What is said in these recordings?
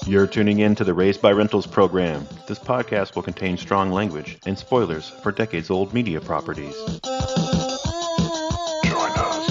You're tuning in to the Raised by Rentals program. This podcast will contain strong language and spoilers for decades-old media properties. Join us.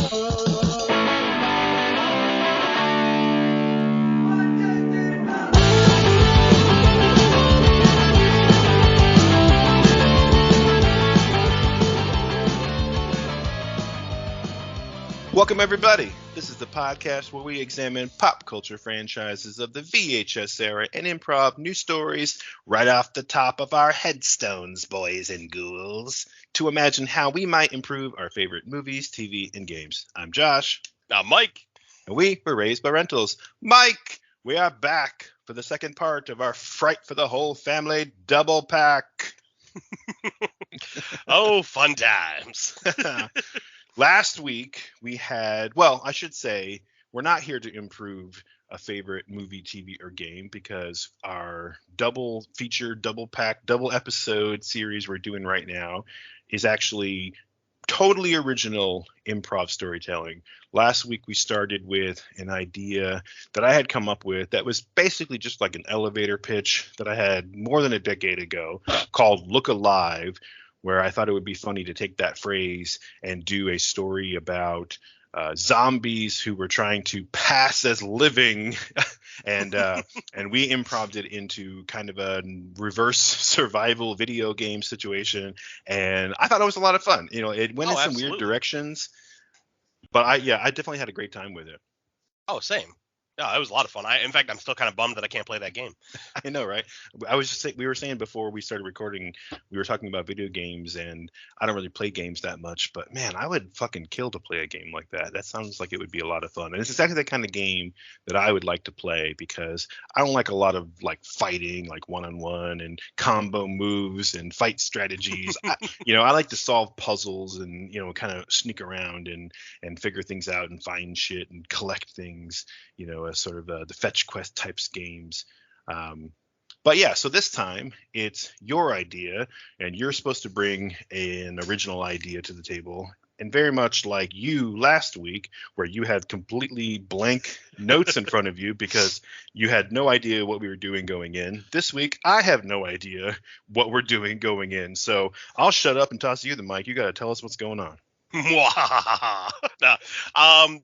Welcome, everybody. This is the podcast where we examine pop culture franchises of the VHS era and improv new stories right off the top of our headstones, boys and ghouls, to imagine how we might improve our favorite movies, TV, and games. I'm Josh. I'm Mike. And we were Raised by Rentals. Mike, we are back for the second part of our Fright for the Whole Family double pack. Oh, fun times. Last week we had, well, I should say, we're not here to improve a favorite movie, TV, or game because our double feature, double pack, double episode series we're doing right now is actually totally original improv storytelling. Last week we started with an idea that I had come up with that was basically just like an elevator pitch that I had more than a decade ago called Look Alive, where I thought it would be funny to take that phrase and do a story about zombies who were trying to pass as living, and we improv'd it into kind of a reverse survival video game situation, and I thought it was a lot of fun. You know, it went in some weird directions, but I definitely had a great time with it. Oh, same. No, it was a lot of fun. In fact, I'm still kind of bummed that I can't play that game. I know, right? We were saying before we started recording, we were talking about video games, and I don't really play games that much, but man, I would fucking kill to play a game like that. That sounds like it would be a lot of fun. And it's exactly the kind of game that I would like to play because I don't like a lot of like fighting, like one-on-one and combo moves and fight strategies. I like to solve puzzles and, kind of sneak around and figure things out and find shit and collect things, as sort of the fetch quest types games. But yeah, so this time it's your idea and you're supposed to bring an original idea to the table. And very much like you last week, where you had completely blank notes in front of you because you had no idea what we were doing going in. This week, I have no idea what we're doing going in. So I'll shut up and toss you the mic. You got to tell us what's going on.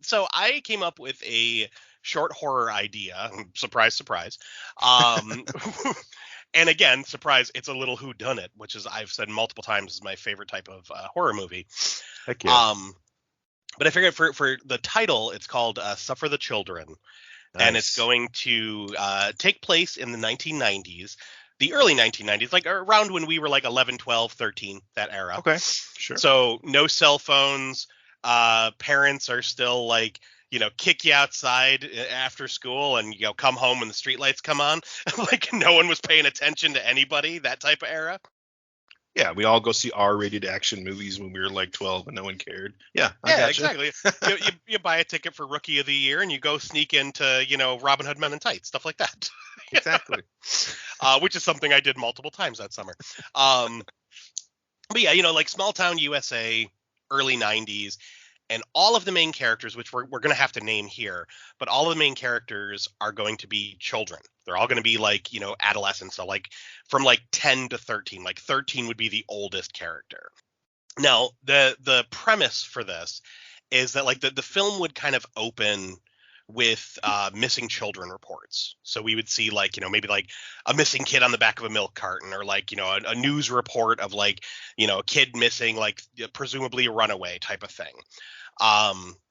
So I came up with a short horror idea. Surprise, surprise. And again, surprise, it's a little whodunit, which is, I've said multiple times, is my favorite type of horror movie. Heck yeah. But I figured for the title, it's called Suffer the Children. Nice. And it's going to take place in the 1990s. The early 1990s, like around when we were like 11, 12, 13, that era. Okay, sure. So no cell phones. Parents are still like, kick you outside after school and, come home when the streetlights come on. Like no one was paying attention to anybody, that type of era. Yeah, we all go see R-rated action movies when we were like 12 and no one cared. Yeah, exactly. you buy a ticket for Rookie of the Year and you go sneak into, Robin Hood Men in Tights, stuff like that. Exactly. Which is something I did multiple times that summer. But yeah, like small town USA, early 90s, and all of the main characters, which we're going to have to name here, but all of the main characters are going to be children. They're all going to be like, adolescents. So like from like 10 to 13, like 13 would be the oldest character. Now, the premise for this is that like the film would kind of open with missing children reports. So we would see like, maybe like a missing kid on the back of a milk carton, or like, a news report of like, a kid missing, like presumably a runaway type of thing.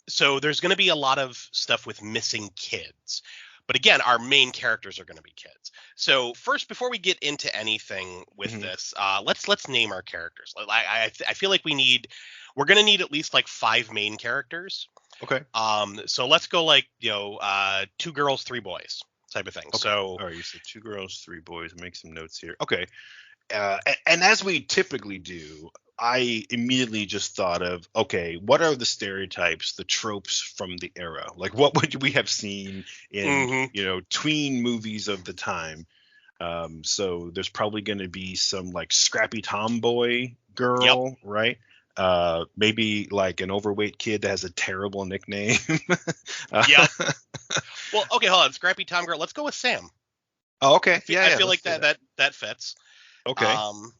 So there's going to be a lot of stuff with missing kids. But again, our main characters are going to be kids. So first, before we get into anything with this, let's name our characters. I feel like we're going to need at least like 5 main characters. Okay. So let's go like, 2 girls, 3 boys type of thing. Okay. So, all right, you said 2 girls, 3 boys. Make some notes here. Okay. And as we typically do, I immediately just thought of, okay, what are the stereotypes, the tropes from the era? Like, what would we have seen in, tween movies of the time? So there's probably going to be some like scrappy tomboy girl, right? Maybe like an overweight kid that has a terrible nickname. Yeah. Well, okay, hold on. Scrappy Tom girl. Let's go with Sam. Oh, okay. Yeah, I yeah. feel Let's like do that fits. Okay.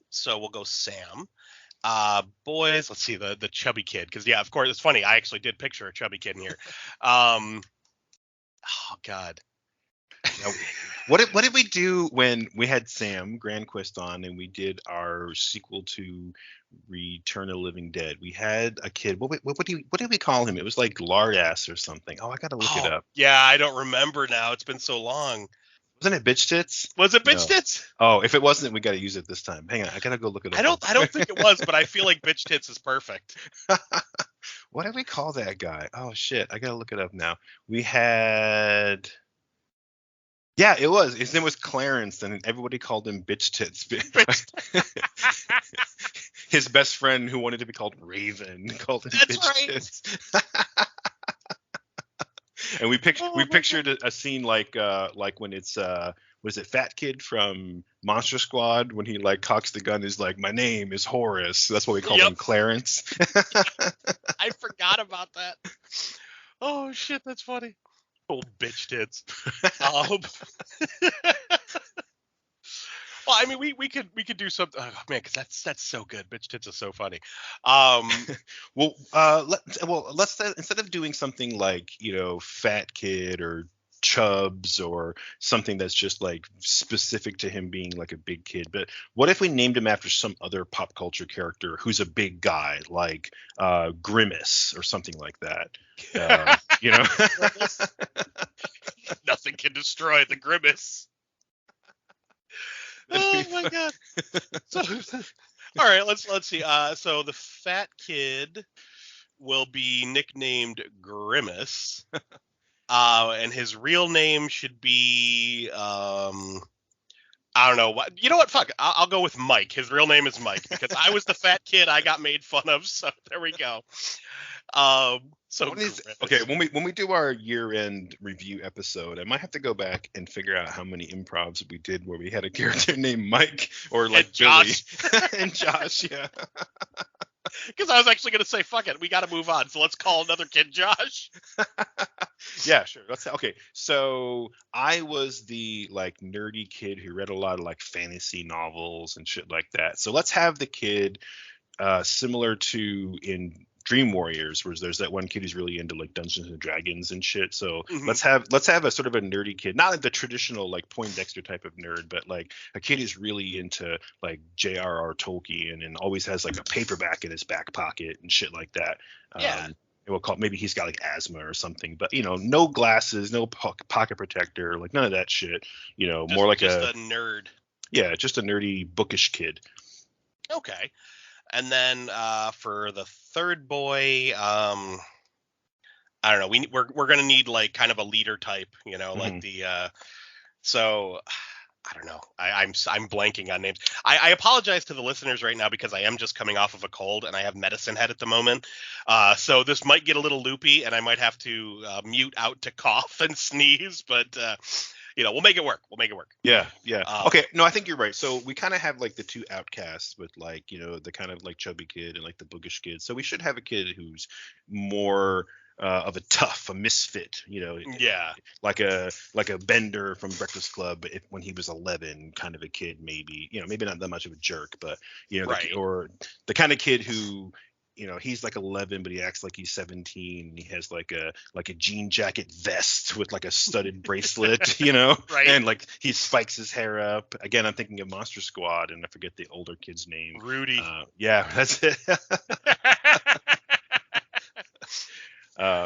So we'll go Sam. Boys, let's see the chubby kid, because yeah, of course it's funny. I actually did picture a chubby kid in here. Oh God. Now, what did we do when we had Sam Granquist on and we did our sequel to Return of the Living Dead? We had a kid. What did we call him? It was like Lardass or something. Oh, I gotta look it Oh up. yeah, I don't remember now. It's been so long. Wasn't it Bitch Tits? Was it Bitch No. Tits? Oh, if it wasn't, we gotta use it this time. Hang on, I gotta go look it up. I don't think it was, but I feel like Bitch Tits is perfect. What did we call that guy? Oh shit, I gotta look it up now. We had. Yeah, it was. His name was Clarence, and everybody called him Bitch Tits. His best friend, who wanted to be called Raven, called him That's Bitch right. Tits. And we pictured a scene like when it's was it Fat Kid from Monster Squad when he like cocks the gun, is like, my name is Horace. That's what we called him, Clarence. I forgot about that. Oh shit, that's funny. Old bitch tits. Well, I mean, we could do something. Oh man, because that's so good. Bitch tits is so funny. Well, let's instead of doing something like, Fat Kid or Chubbs or something that's just like specific to him being like a big kid, but what if we named him after some other pop culture character who's a big guy, like Grimace or something like that? Nothing can destroy the Grimace. Oh my god. So, all right, let's see. So the fat kid will be nicknamed Grimace. And his real name should be I don't know what. You know what? Fuck. I'll go with Mike. His real name is Mike because I was the fat kid I got made fun of. So there we go. Okay, when we do our year-end review episode, I might have to go back and figure out how many improvs we did where we had a character named Mike or like Billy and Josh. Yeah. Because I was actually going to say, fuck it, we got to move on. So let's call another kid Josh. Yeah, sure. Okay. So I was the like nerdy kid who read a lot of like fantasy novels and shit like that. So let's have the kid similar to in Dream Warriors, where there's that one kid who's really into like Dungeons and Dragons and shit. So let's have a sort of a nerdy kid, not like the traditional like Poindexter type of nerd, but like a kid who's really into like J.R.R. Tolkien and always has like a paperback in his back pocket and shit like that. Yeah. We'll call maybe he's got like asthma or something, but no glasses, no pocket protector, like none of that shit. More like just a nerd. Yeah, just a nerdy bookish kid. Okay. And then for the third boy, I don't know. We're gonna need like kind of a leader type, like the. So I don't know. I'm blanking on names. I apologize to the listeners right now because I am just coming off of a cold and I have medicine head at the moment. So this might get a little loopy and I might have to mute out to cough and sneeze, but. We'll make it work. Yeah. Okay. No, I think you're right. So we kind of have like the two outcasts with like, the kind of like chubby kid and like the bookish kid. So we should have a kid who's more of a misfit, Yeah. like a Bender from Breakfast Club, but when he was 11, kind of a kid, maybe, maybe not that much of a jerk, but right. or the kind of kid who, he's like 11, but he acts like he's 17. And he has like a jean jacket vest with like a studded bracelet, Right. And like he spikes his hair up. Again, I'm thinking of Monster Squad, and I forget the older kid's name. Rudy. Yeah, that's it.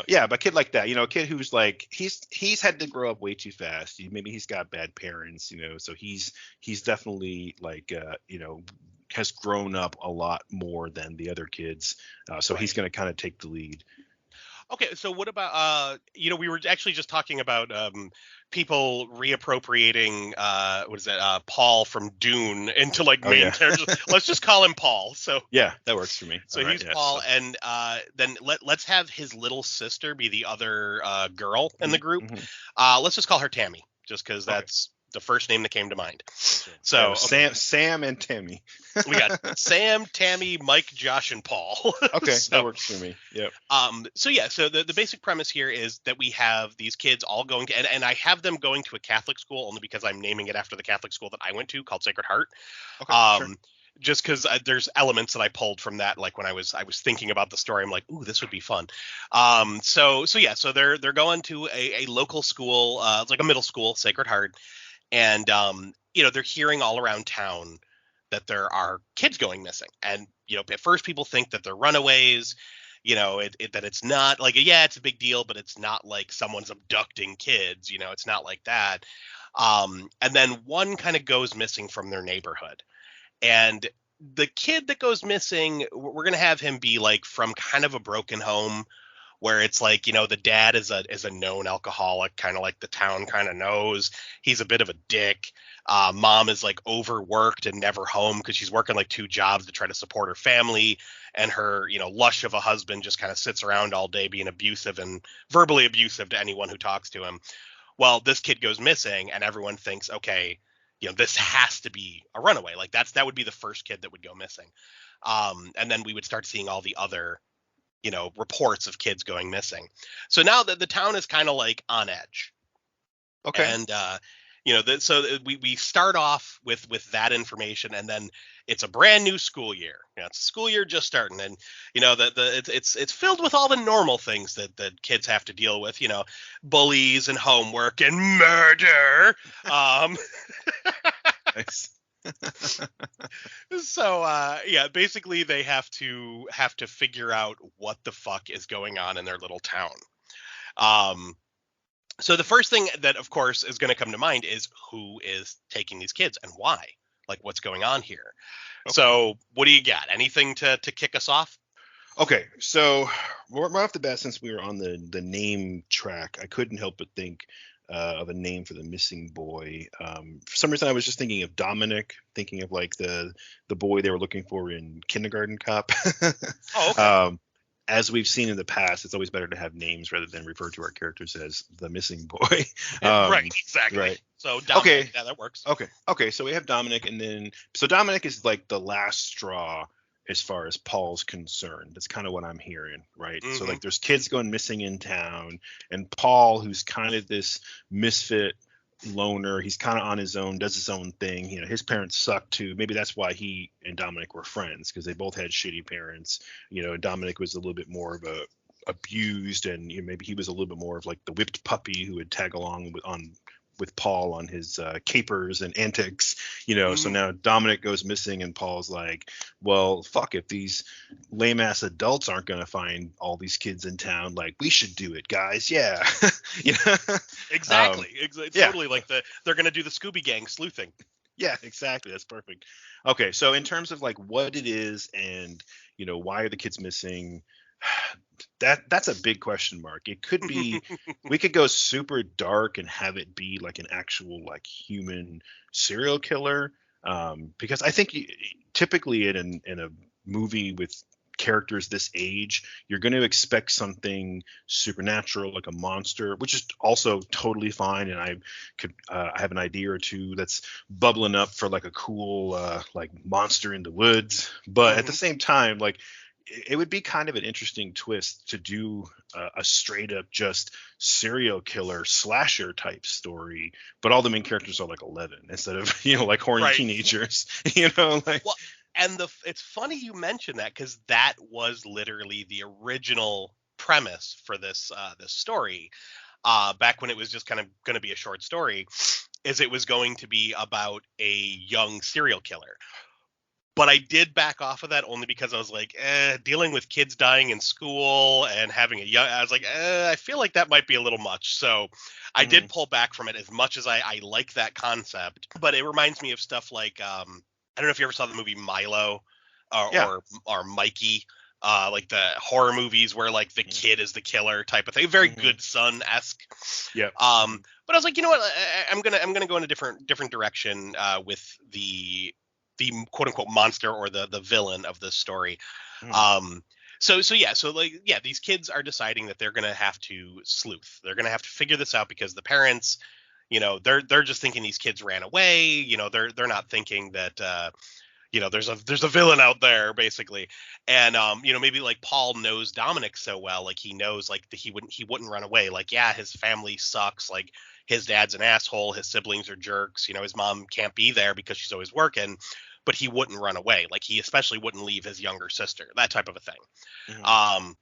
Yeah, but a kid like that, a kid who's like he's had to grow up way too fast. Maybe he's got bad parents, so he's definitely like has grown up a lot more than the other kids. So right. He's going to kind of take the lead. Okay, so what about we were actually just talking about people reappropriating Paul from Dune into like main characters. Let's just call him Paul. So yeah, that works for me. So he's Paul, and then let's have his little sister be the other girl in the group. Let's just call her Tammy, just because that's the first name that came to mind. So, So Sam and Tammy. we got Sam, Tammy, Mike, Josh, and Paul. Okay, So, that works for me. Yep. So the basic premise here is that we have these kids all going to, and I have them going to a Catholic school only because I'm naming it after the Catholic school that I went to called Sacred Heart. Okay, sure. Just because there's elements that I pulled from that, like when I was thinking about the story, I'm like, ooh, this would be fun. So they're going to a local school, it's like a middle school, Sacred Heart, and they're hearing all around town that there are kids going missing, and at first people think that they're runaways. That it's not like, yeah, it's a big deal, but it's not like someone's abducting kids. It's not like that. And then one kind of goes missing from their neighborhood. And the kid that goes missing, we're going to have him be like from kind of a broken home where it's like, the dad is a known alcoholic, kind of like the town kind of knows. He's a bit of a dick. Mom is like overworked and never home because she's working like 2 jobs to try to support her family. And her, lush of a husband just kind of sits around all day being abusive and verbally abusive to anyone who talks to him. Well, this kid goes missing and everyone thinks, okay, this has to be a runaway. Like that would be the first kid that would go missing. And then we would start seeing all the other, reports of kids going missing. So now that the town is kind of like on edge. Okay. And, we start off with that information, and then it's a brand new school year. It's a school year just starting, and it's filled with all the normal things that kids have to deal with. Bullies and homework and murder. Nice. So basically they have to figure out what the fuck is going on in their little town. So the first thing that, of course, is going to come to mind is who is taking these kids and why? Like, what's going on here? Okay. So what do you got? Anything to kick us off? Okay, so right off the bat, since we were on the name track, I couldn't help but think of a name for the missing boy. For some reason, I was just thinking of Dominic, thinking of like the boy they were looking for in Kindergarten Cop. Oh, okay. As we've seen in the past, it's always better to have names rather than refer to our characters as the missing boy. Right, exactly. Right. So Dominic, okay, yeah, that works. Okay. So we have Dominic, and then Dominic is like the last straw as far as Paul's concerned. That's kind of what I'm hearing, right? Mm-hmm. So like there's kids going missing in town, and Paul, who's kind of this misfit loner, he's kind of on his own, does his own thing. His parents suck too. Maybe that's why he and Dominic were friends, because they both had shitty parents. Dominic was a little bit more of a abused, and maybe he was a little bit more of like the whipped puppy who would tag along with Paul on his capers and antics, Mm-hmm. So now Dominic goes missing, and Paul's like, well, fuck, if these lame ass adults aren't going to find all these kids in town, like, we should do it, guys. Yeah. Exactly. It's totally like they're going to do the Scooby Gang sleuthing. Yeah, exactly. That's perfect. Okay. So in terms of like what it is and, why are the kids missing? That's a big question mark. It could be, we could go super dark and have it be like an actual like human serial killer. Because I think typically in a movie with characters this age, you're going to expect something supernatural, like a monster, which is also totally fine. And I have an idea or two that's bubbling up for like a cool like monster in the woods. But at the same time, like, it would be kind of an interesting twist to do a straight up just serial killer slasher type story, but all the main characters are like 11 instead of, like horny teenagers, like. Well, and it's funny you mentioned that, because that was literally the original premise for this story, back when it was just kind of going to be a short story, is it was going to be about a young serial killer. But I did back off of that only because I was like, dealing with kids dying in school and having I was like, I feel like that might be a little much. So I did pull back from it, as much as I like that concept. But it reminds me of stuff like, I don't know if you ever saw the movie Milo or Mikey, like the horror movies where like the kid is the killer type of thing. Very Good Son-esque. Yeah. But I was like, you know what? I'm gonna go in a different direction with the quote unquote monster or the villain of this story. So these kids are deciding that they're going to have to sleuth. They're going to have to figure this out because the parents, You know, they're just thinking these kids ran away. You know, they're not thinking that you know, there's a villain out there basically. And you know, maybe like Paul knows Dominic so well, like he knows like that he wouldn't run away. Like, yeah, his family sucks, like his dad's an asshole, his siblings are jerks, you know, his mom can't be there because she's always working, but he wouldn't run away. Like he especially wouldn't leave his younger sister, that type of a thing. Mhm.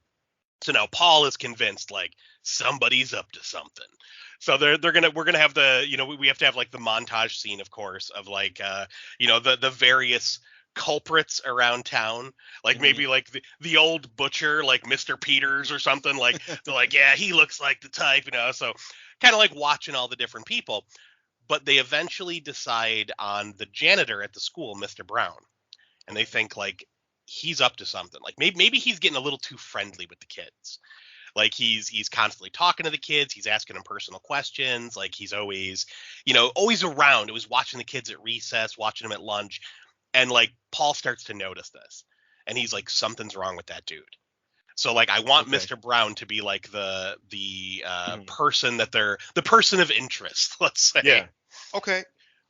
So now Paul is convinced like somebody's up to something. So we're gonna have the, you know, we have to have like the montage scene, of course, of like you know, the various culprits around town, like Mhm. maybe like the old butcher, like Mr. Peters or something. Like they're like, yeah, he looks like the type, you know. So kind of like watching all the different people, but they eventually decide on the janitor at the school, Mr. Brown, and they think like he's up to something. Like maybe he's getting a little too friendly with the kids. Like he's constantly talking to the kids, he's asking them personal questions, like he's always, you know, always around. It was watching the kids at recess, watching them at lunch, and like Paul starts to notice this, and he's like, something's wrong with that dude. So like I want Okay. Mr. Brown to be like the Mhm. person that they're the person of interest, let's say. Yeah. Okay.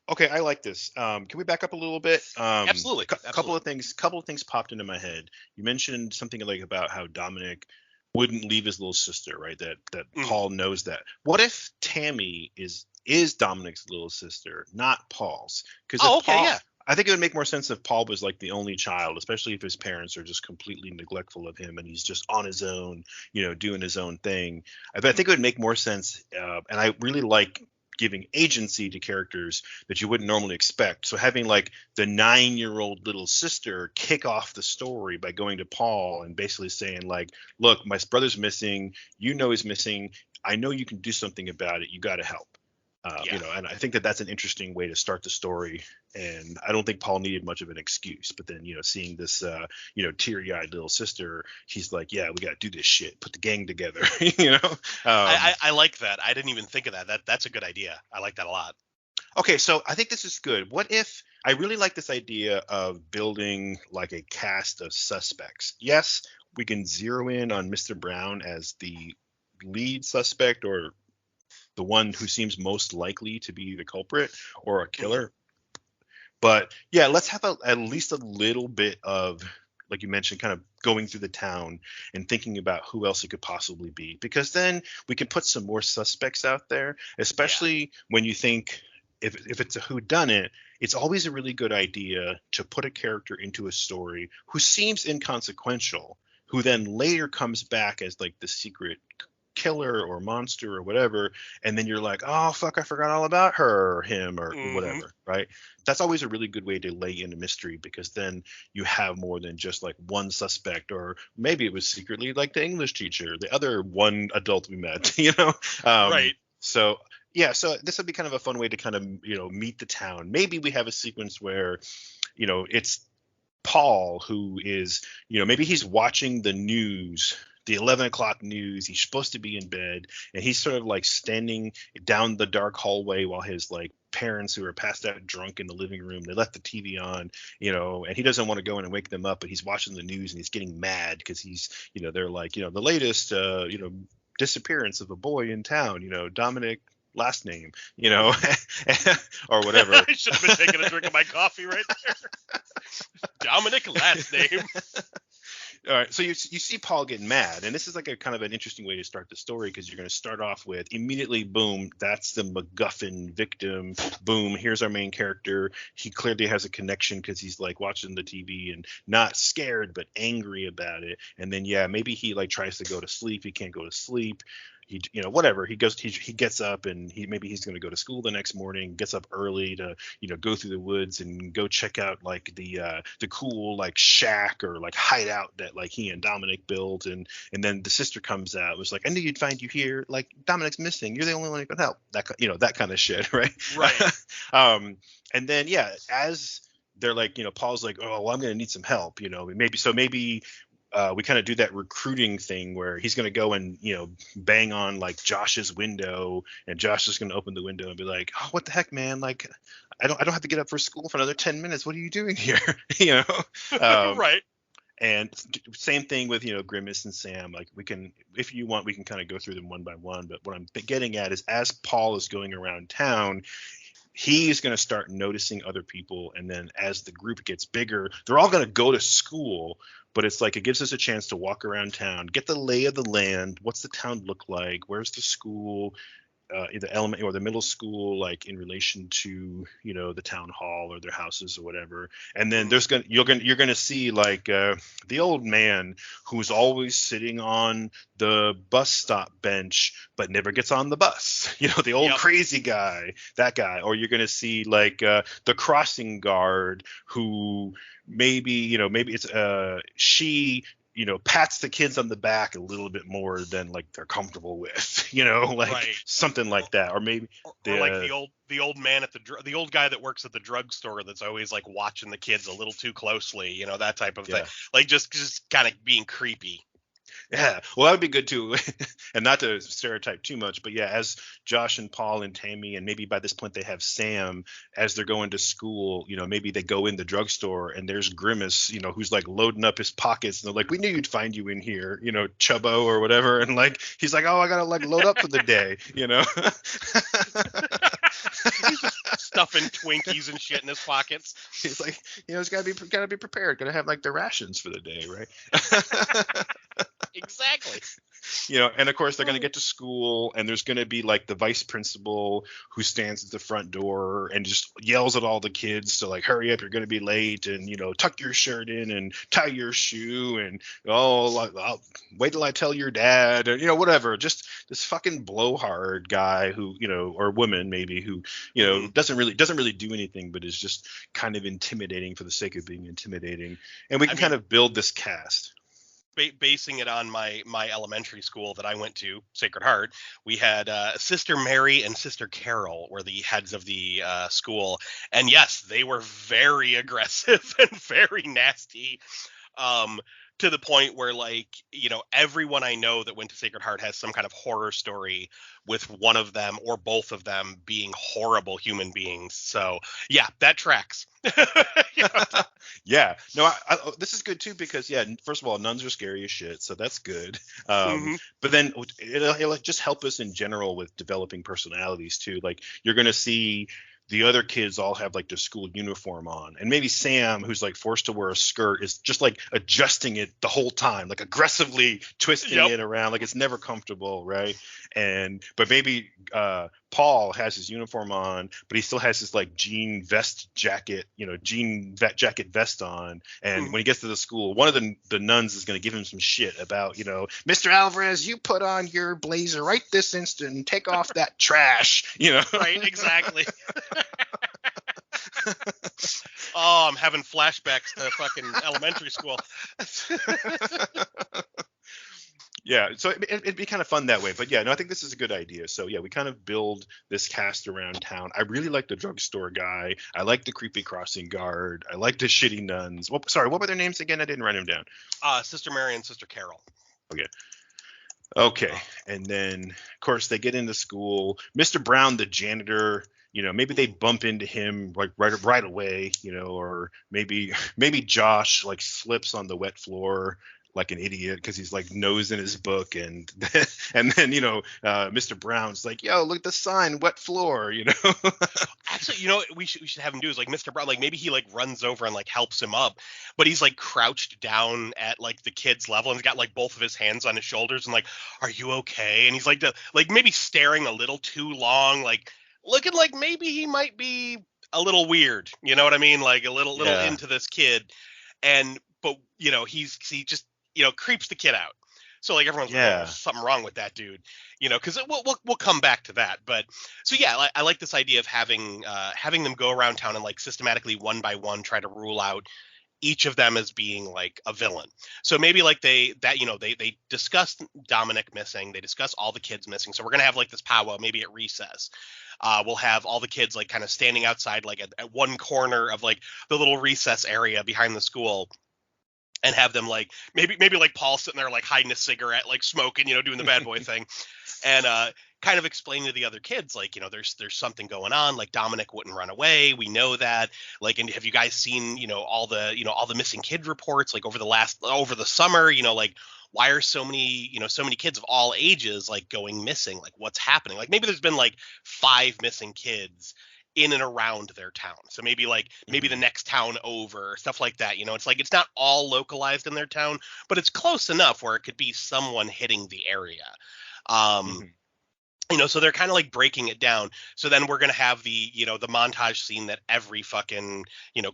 Okay, I like this. Can we back up a little bit? Absolutely, Couple absolutely. of things. Couple of things popped into my head. You mentioned something like about how Dominic wouldn't leave his little sister, right? That Mhm. Paul knows that. What if Tammy is Dominic's little sister, not Paul's? Because Oh, if okay, Paul, yeah. I think it would make more sense if Paul was like the only child, especially if his parents are just completely neglectful of him and he's just on his own, doing his own thing. I think it would make more sense. And I really like giving agency to characters that you wouldn't normally expect. So having like the 9-year-old little sister kick off the story by going to Paul and basically saying like, look, my brother's missing. He's missing. I know you can do something about it. You got to help. Yeah. And I think that that's an interesting way to start the story. And I don't think Paul needed much of an excuse. But then, seeing this, teary-eyed little sister, he's like, yeah, we got to do this shit. Put the gang together, you know? Um, I like that. I didn't even think of that. That's a good idea. I like that a lot. Okay, so I think this is good. What if I really like this idea of building like a cast of suspects? Yes, we can zero in on Mr. Brown as the lead suspect or the one who seems most likely to be the culprit or a Mhm. killer. But yeah, let's have at least a little bit of, like you mentioned, kind of going through the town and thinking about who else it could possibly be. Because then we can put some more suspects out there, Yeah. especially when you think if it's a whodunit, it's always a really good idea to put a character into a story who seems inconsequential, who then later comes back as like the secret killer or monster or whatever, and then you're like, oh fuck, I forgot all about her or him or Hmm. whatever, right? That's always a really good way to lay in a mystery, because then you have more than just like one suspect, or maybe it was secretly like the English teacher, the other one adult we met, um Right. so yeah, so this would be kind of a fun way to kind of meet the town. Maybe we have a sequence where it's Paul, who is, maybe he's watching the news, the 11 o'clock news. He's supposed to be in bed, and he's sort of like standing down the dark hallway while his like parents, who are passed out drunk in the living room, they left the TV on, and he doesn't want to go in and wake them up, but he's watching the news and he's getting mad because they're like, the latest, disappearance of a boy in town, Dominic last name, or whatever. I should have been taking a drink of my coffee right there. Dominic, last name. All right, so you see Paul getting mad, and this is like a kind of an interesting way to start the story, because you're going to start off with immediately, boom, that's the MacGuffin victim. Boom, here's our main character. He clearly has a connection because he's like watching the TV and not scared but angry about it. And then yeah, maybe he like tries to go to sleep. He can't go to sleep. He whatever, he goes, he gets up, and maybe he's going to go to school the next morning, gets up early to go through the woods and go check out like the cool like shack or like hideout that like he and Dominic built. And then the sister comes out, was like, I knew you'd find you here, like Dominic's missing, you're the only one who can help, that kind of shit, right? Right. And then yeah, as they're like, Paul's like, oh well, I'm going to need some help, maybe we kind of do that recruiting thing where he's going to go and bang on like Josh's window, and Josh is going to open the window and be like, oh, what the heck, man, like I don't have to get up for school for another 10 minutes, what are you doing here? um, Right. And same thing with, Grimace and Sam. Like we can, if you want, we can kind of go through them one by one. But what I'm getting at is, as Paul is going around town, he's going to start noticing other people. And then as the group gets bigger, they're all going to go to school. But it's like, it gives us a chance to walk around town, get the lay of the land. What's the town look like? Where's the school? The element or the middle school, like in relation to the town hall or their houses or whatever. And then you're gonna see like the old man who's always sitting on the bus stop bench but never gets on the bus. The old crazy guy, that guy. Or you're gonna see like the crossing guard who maybe it's she pats the kids on the back a little bit more than like they're comfortable with, like Right. something like that. Or maybe or like the old man at the old guy that works at the drugstore that's always like watching the kids a little too closely, that type of thing. Like just kind of being creepy. Yeah, well, that would be good too. And not to stereotype too much, but yeah, as Josh and Paul and Tammy, and maybe by this point they have Sam, as they're going to school, maybe they go in the drugstore and there's Grimace, who's like loading up his pockets, and they're like, we knew you'd find you in here, Chubbo or whatever. And like, he's like, oh, I gotta like load up for the day, He's just stuffing Twinkies and shit in his pockets. He's like, it's gotta be prepared, gotta have like the rations for the day, right? Exactly. And of course they're going to get to school, and there's going to be like the vice principal who stands at the front door and just yells at all the kids to like, hurry up, you're going to be late, and tuck your shirt in and tie your shoe, and I'll wait till I tell your dad, or whatever. Just this fucking blowhard guy who or woman maybe who doesn't really do anything, but is just kind of intimidating for the sake of being intimidating. And we can kind of build this cast. Basing it on my elementary school that I went to, Sacred Heart, we had Sister Mary and Sister Carol were the heads of the school, and yes, they were very aggressive and very nasty, to the point where like everyone I know that went to Sacred Heart has some kind of horror story with one of them or both of them being horrible human beings. So yeah, that tracks. Yeah, no, this is good too, because first of all, nuns are scary as shit, so that's good. But then it'll just help us in general with developing personalities too. Like you're gonna see the other kids all have like their school uniform on, and maybe Sam, who's like forced to wear a skirt, is just like adjusting it the whole time, like aggressively twisting it around, like it's never comfortable, right? But maybe Paul has his uniform on, but he still has his like jean jacket vest on, and when he gets to the school, one of the nuns is going to give him some shit about Mr. Alvarez, you put on your blazer right this instant and take off that trash, Right, exactly. Oh, I'm having flashbacks to fucking elementary school. Yeah, so it'd be kind of fun that way. But yeah, no, I think this is a good idea. So yeah, we kind of build this cast around town. I really like the drugstore guy. I like the creepy crossing guard. I like the shitty nuns. What were their names again? I didn't write them down. Sister Mary and Sister Carol. Okay. And then of course they get into school. Mr. Brown, the janitor, maybe they bump into him like right away, or maybe Josh like slips on the wet floor like an idiot because he's like nose in his book, and then Mr. Brown's like, yo, look at the sign, wet floor, Actually, what we should have him do is like Mr. Brown, like maybe he like runs over and like helps him up, but he's like crouched down at like the kid's level and he's got like both of his hands on his shoulders and like, are you okay? And he's like maybe staring a little too long, like looking like maybe he might be a little weird, you know what I mean? Like a little into this kid, but he just creeps the kid out. So like everyone's like, oh, there's something wrong with that dude, because we'll come back to that. But so yeah, I like this idea of having them go around town and like systematically one by one try to rule out each of them as being like a villain. So maybe like they discuss Dominic missing, they discuss all the kids missing. So we're gonna have like this powwow maybe at recess. We'll have all the kids like kind of standing outside like at one corner of like the little recess area behind the school. And have them like maybe like Paul sitting there like hiding a cigarette, like smoking, doing the bad boy thing, and kind of explaining to the other kids, like, there's something going on. Like, Dominic wouldn't run away. We know that. Like, and have you guys seen, all the missing kid reports, like, over the summer, like, why are so many kids of all ages, like, going missing? Like, what's happening? Like, maybe there's been like 5 missing kids in and around their town. So maybe the next town over, stuff like that. It's like, it's not all localized in their town, but it's close enough where it could be someone hitting the area. So they're kind of like breaking it down. So then we're going to have the montage scene that every fucking,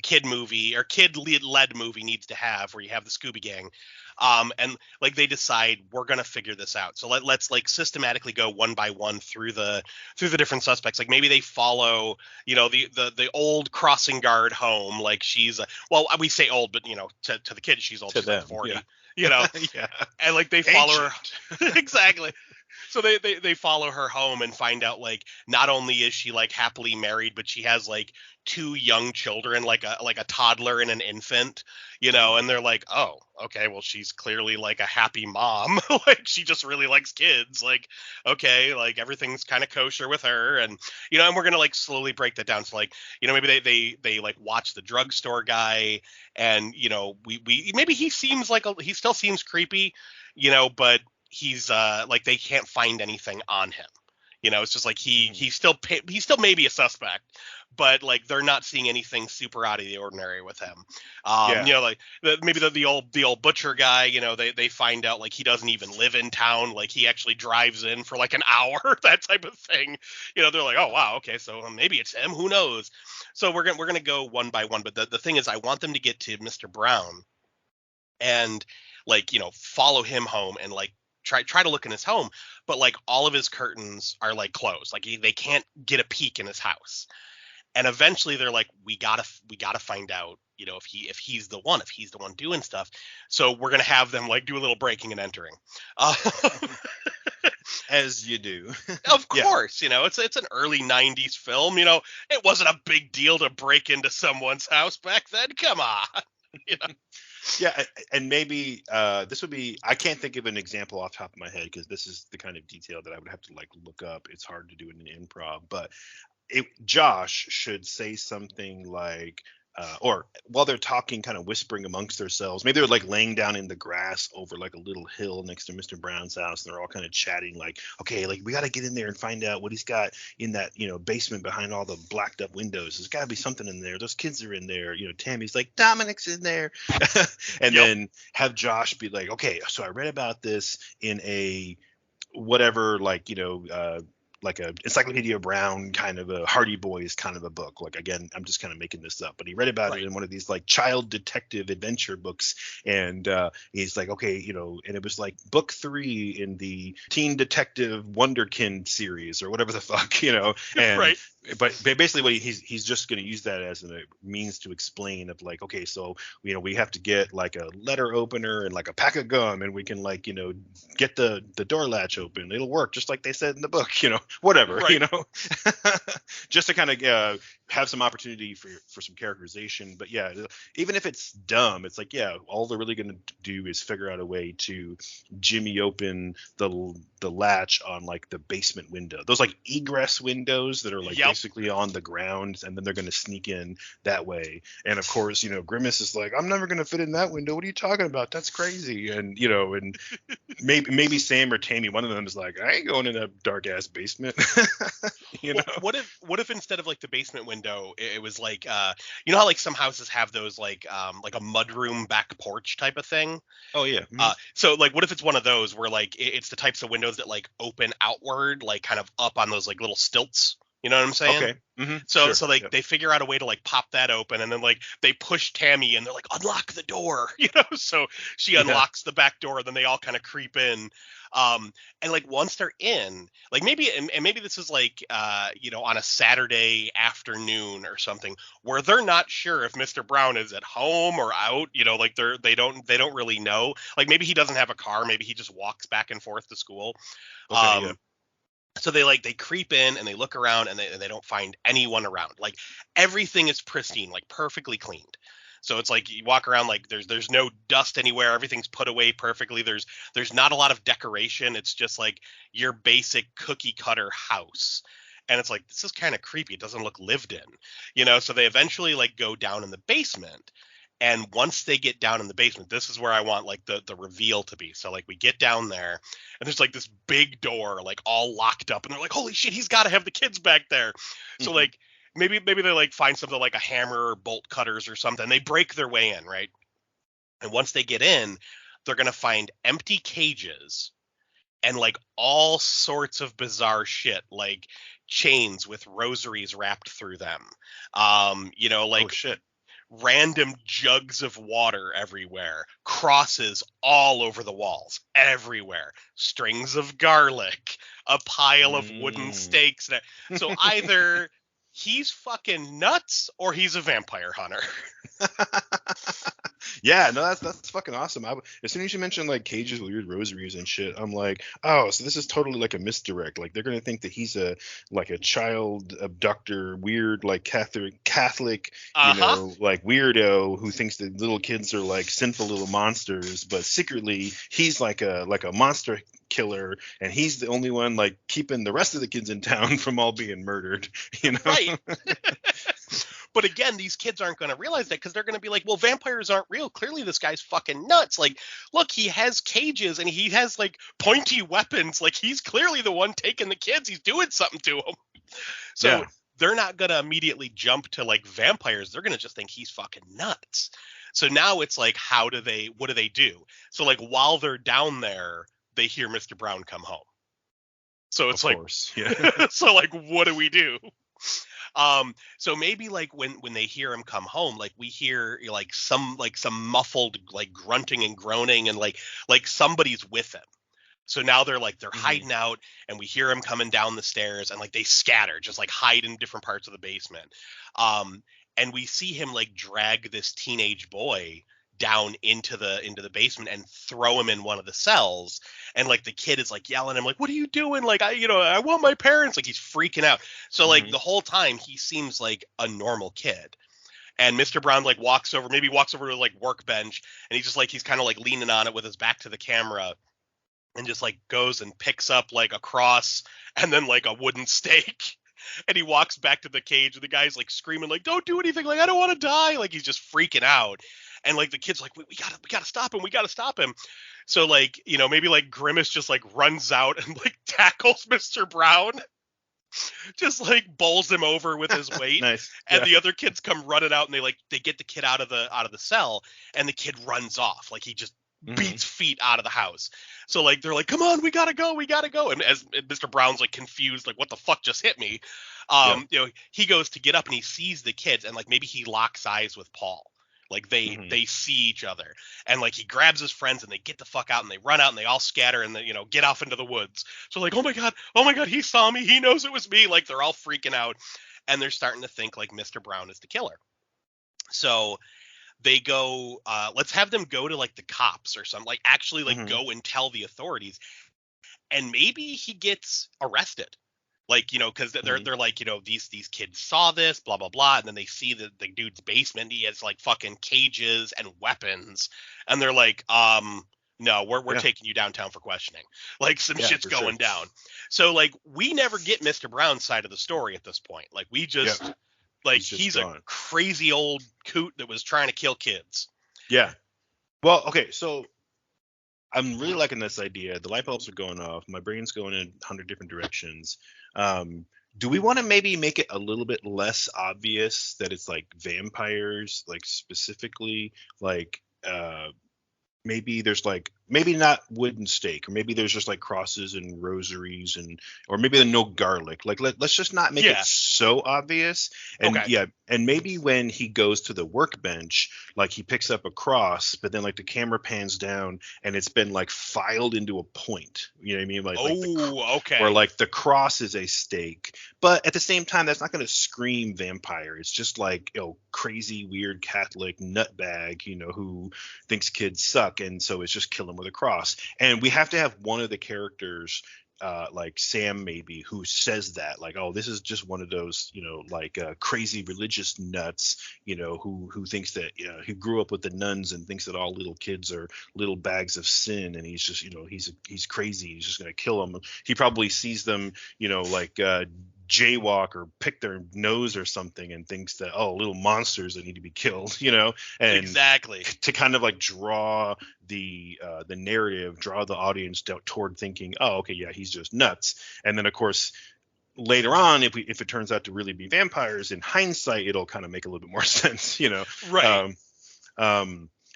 kid movie or kid led movie needs to have, where you have the Scooby Gang. And like, they decide, we're going to figure this out. So let's like systematically go one by one through the different suspects. Like, maybe they follow, the old crossing guard home. Like, she's, well, we say old, but to the kid, she's old. She's like 40, yeah. And like, they follow her. Exactly. So they follow her home and find out, like, not only is she like happily married, but she has like 2 young children, like a toddler and an infant, and they're like, oh, okay, well, she's clearly like a happy mom. Like, she just really likes kids. Like, okay, like, everything's kind of kosher with her. And, and we're going to like slowly break that down. So like, maybe they like watch the drugstore guy, and, we maybe he seems like he still seems creepy, but he's like, they can't find anything on him. It's just like he's still maybe a suspect, but like, they're not seeing anything super out of the ordinary with him. Like maybe the old butcher guy, they find out, like, he doesn't even live in town. Like, he actually drives in for like an hour, that type of thing. They're like, oh wow, okay, so maybe it's him. Who knows? So we're gonna go one by one. But the thing is, I want them to get to Mr. Brown and, like, follow him home and like try to look in his home, but like, all of his curtains are like closed. Like, they can't get a peek in his house. And eventually they're like, we gotta find out, if he's the one doing stuff. So we're gonna have them like do a little breaking and entering. As you do. Of course, it's an early 90s film. It wasn't a big deal to break into someone's house back then. Come on. Yeah, and maybe this would be, I can't think of an example off the top of my head, because this is the kind of detail that I would have to like look up. It's hard to do in an improv, but Josh should say something like, or while they're talking, kind of whispering amongst themselves, maybe they're like laying down in the grass over like a little hill next to Mr. Brown's house, and they're all kind of chatting like, okay, like, we got to get in there and find out what he's got in that, basement behind all the blacked up windows. There's got to be something in there. Those kids are in there. Tammy's like, Dominic's in there. And then have Josh be like, okay, so I read about this in a whatever, like, like a Encyclopedia Brown kind of a Hardy Boys kind of a book. Like, again, I'm just kind of making this up, but he read about it in one of these like child detective adventure books. And he's like, okay, and it was like book 3 in the Teen Detective Wonderkind series or whatever the fuck, and right. But basically what he's just going to use that as a means to explain of like, okay, so, we have to get like a letter opener and like a pack of gum, and we can like, get the door latch open. It'll work just like they said in the book, whatever, right. Just to kind of have some opportunity for some characterization. But yeah, even if it's dumb, it's like, yeah, all they're really going to do is figure out a way to jimmy open the latch on like the basement window, those like egress windows that are like basically on the ground, and then they're going to sneak in that way. And of course, Grimace is like, I'm never going to fit in that window. What are you talking about? That's crazy. And and maybe Sam or Tammy, one of them is like, I ain't going in that dark ass basement. What if instead of like the basement window, it was like, how like some houses have those like a mudroom back porch type of thing? Oh yeah. Mm-hmm. So like, what if it's one of those where like it's the types of windows that like open outward, like kind of up on those like little stilts? You know what I'm saying? Okay. Mm-hmm. So like they figure out a way to like pop that open, and then like they push Tammy and they're like, unlock the door, so she unlocks the back door, and then they all kind of creep in. And like once they're in, like maybe this is like on a Saturday afternoon or something, where they're not sure if Mr. Brown is at home or out, like they don't really know. Like maybe he doesn't have a car, maybe he just walks back and forth to school. Okay, So they creep in and they look around, and they don't find anyone around. Like everything is pristine, like perfectly cleaned. So it's like you walk around like there's no dust anywhere. Everything's put away perfectly. There's not a lot of decoration. It's just like your basic cookie cutter house. And it's like, this is kind of creepy. It doesn't look lived in, So they eventually like go down in the basement. And once they get down in the basement, this is where I want like the reveal to be. So like we get down there and there's like this big door like all locked up and they're like, holy shit, he's got to have the kids back there. So like maybe they like find something like a hammer or bolt cutters or something. They break their way in, right? And once they get in, they're going to find empty cages and like all sorts of bizarre shit, like chains with rosaries wrapped through them. Like Oh shit. random jugs of water everywhere, crosses all over the walls, everywhere, strings of garlic, a pile of wooden stakes. So either he's fucking nuts or he's a vampire hunter. Yeah, no, that's fucking awesome. As soon as you mentioned like cages with weird rosaries and shit, I'm like, oh, so this is totally like a misdirect. Like they're gonna think that he's a child abductor, weird like Catholic, like weirdo who thinks that little kids are like sinful little monsters, but secretly he's like a monster killer, and he's the only one like keeping the rest of the kids in town from all being murdered. Right. But again, these kids aren't going to realize that because they're going to be like, well, vampires aren't real. Clearly, this guy's fucking nuts. Like, look, he has cages and he has like pointy weapons. Like, he's clearly the one taking the kids. He's doing something to them. So they're not going to immediately jump to like vampires. They're going to just think he's fucking nuts. So now it's like, what do they do? So like while they're down there, they hear Mr. Brown come home. So it's like, so like, what do we do? So maybe like when they hear him come home, like we hear like some muffled like grunting and groaning and like somebody's with him. So now they're hiding out and we hear him coming down the stairs and like they scatter, just like hide in different parts of the basement. And we see him like drag this teenage boy down into the basement and throw him in one of the cells, and like the kid is like yelling at him like, what are you doing, like I want my parents, like he's freaking out. So like the whole time he seems like a normal kid, and Mr. Brown like walks over to like workbench, and he's kind of like leaning on it with his back to the camera and just like goes and picks up like a cross and then like a wooden stake. And he walks back to the cage and the guy's like screaming like, don't do anything, like I don't want to die, like he's just freaking out. And like the kid's like, we gotta stop him. So like, maybe like Grimace just like runs out and like tackles Mr. Brown, just like bowls him over with his weight. Nice. And the other kids come running out and they get the kid out of the cell, and the kid runs off, like he just beats feet out of the house. So like they're like, come on, we gotta go. And as Mr. Brown's like confused, like what the fuck just hit me? He goes to get up and he sees the kids, and like maybe he locks eyes with Paul. Like they see each other, and like he grabs his friends and they get the fuck out and they run out and they all scatter and they, get off into the woods. So like, oh my god, he saw me, he knows it was me. Like they're all freaking out, and they're starting to think like Mr. Brown is the killer. So they go, let's have them go to like the cops or something, like actually like go and tell the authorities, and maybe he gets arrested. Like, because they're like, these kids saw this, blah, blah, blah. And then they see the dude's basement. He has like fucking cages and weapons. And they're like, no, we're taking you downtown for questioning. Like some shit's going down. So like we never get Mr. Brown's side of the story at this point. Like we just he's a crazy old coot that was trying to kill kids. Yeah. Well, okay. So I'm really liking this idea. The light bulbs are going off. My brain's going in 100 different directions. Do we want to maybe make it a little bit less obvious that it's like vampires, like specifically, like maybe there's like, maybe not wooden stake, or maybe there's just like crosses and rosaries, or maybe there's no garlic. Like let's just not make it so obvious. And and maybe when he goes to the workbench, like he picks up a cross, but then like the camera pans down and it's been like filed into a point. You know what I mean? Like, or like the cross is a stake, but at the same time, that's not going to scream vampire. It's just like, crazy weird Catholic nutbag, who thinks kids suck, and so it's just kill him with a cross. And we have to have one of the characters like Sam maybe, who says that, like, oh, this is just one of those, like crazy religious nuts, who thinks that, who grew up with the nuns and thinks that all little kids are little bags of sin, and he's just, he's crazy, he's just gonna kill them. He probably sees them, like jaywalk or pick their nose or something, and thinks that, oh, little monsters that need to be killed, and Exactly. to kind of like draw the narrative, draw the audience toward thinking, oh, okay, yeah, he's just nuts. And then of course later on, if it turns out to really be vampires, in hindsight it'll kind of make a little bit more sense, Right.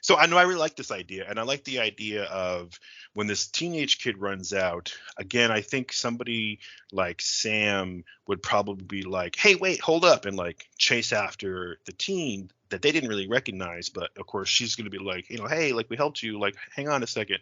So I know I really like this idea, and I like the idea of when this teenage kid runs out. Again, I think somebody like Sam would probably be like, hey, wait, hold up, and like chase after the teen that they didn't really recognize. But of course, she's going to be like, hey, like, we helped you, like, hang on a second.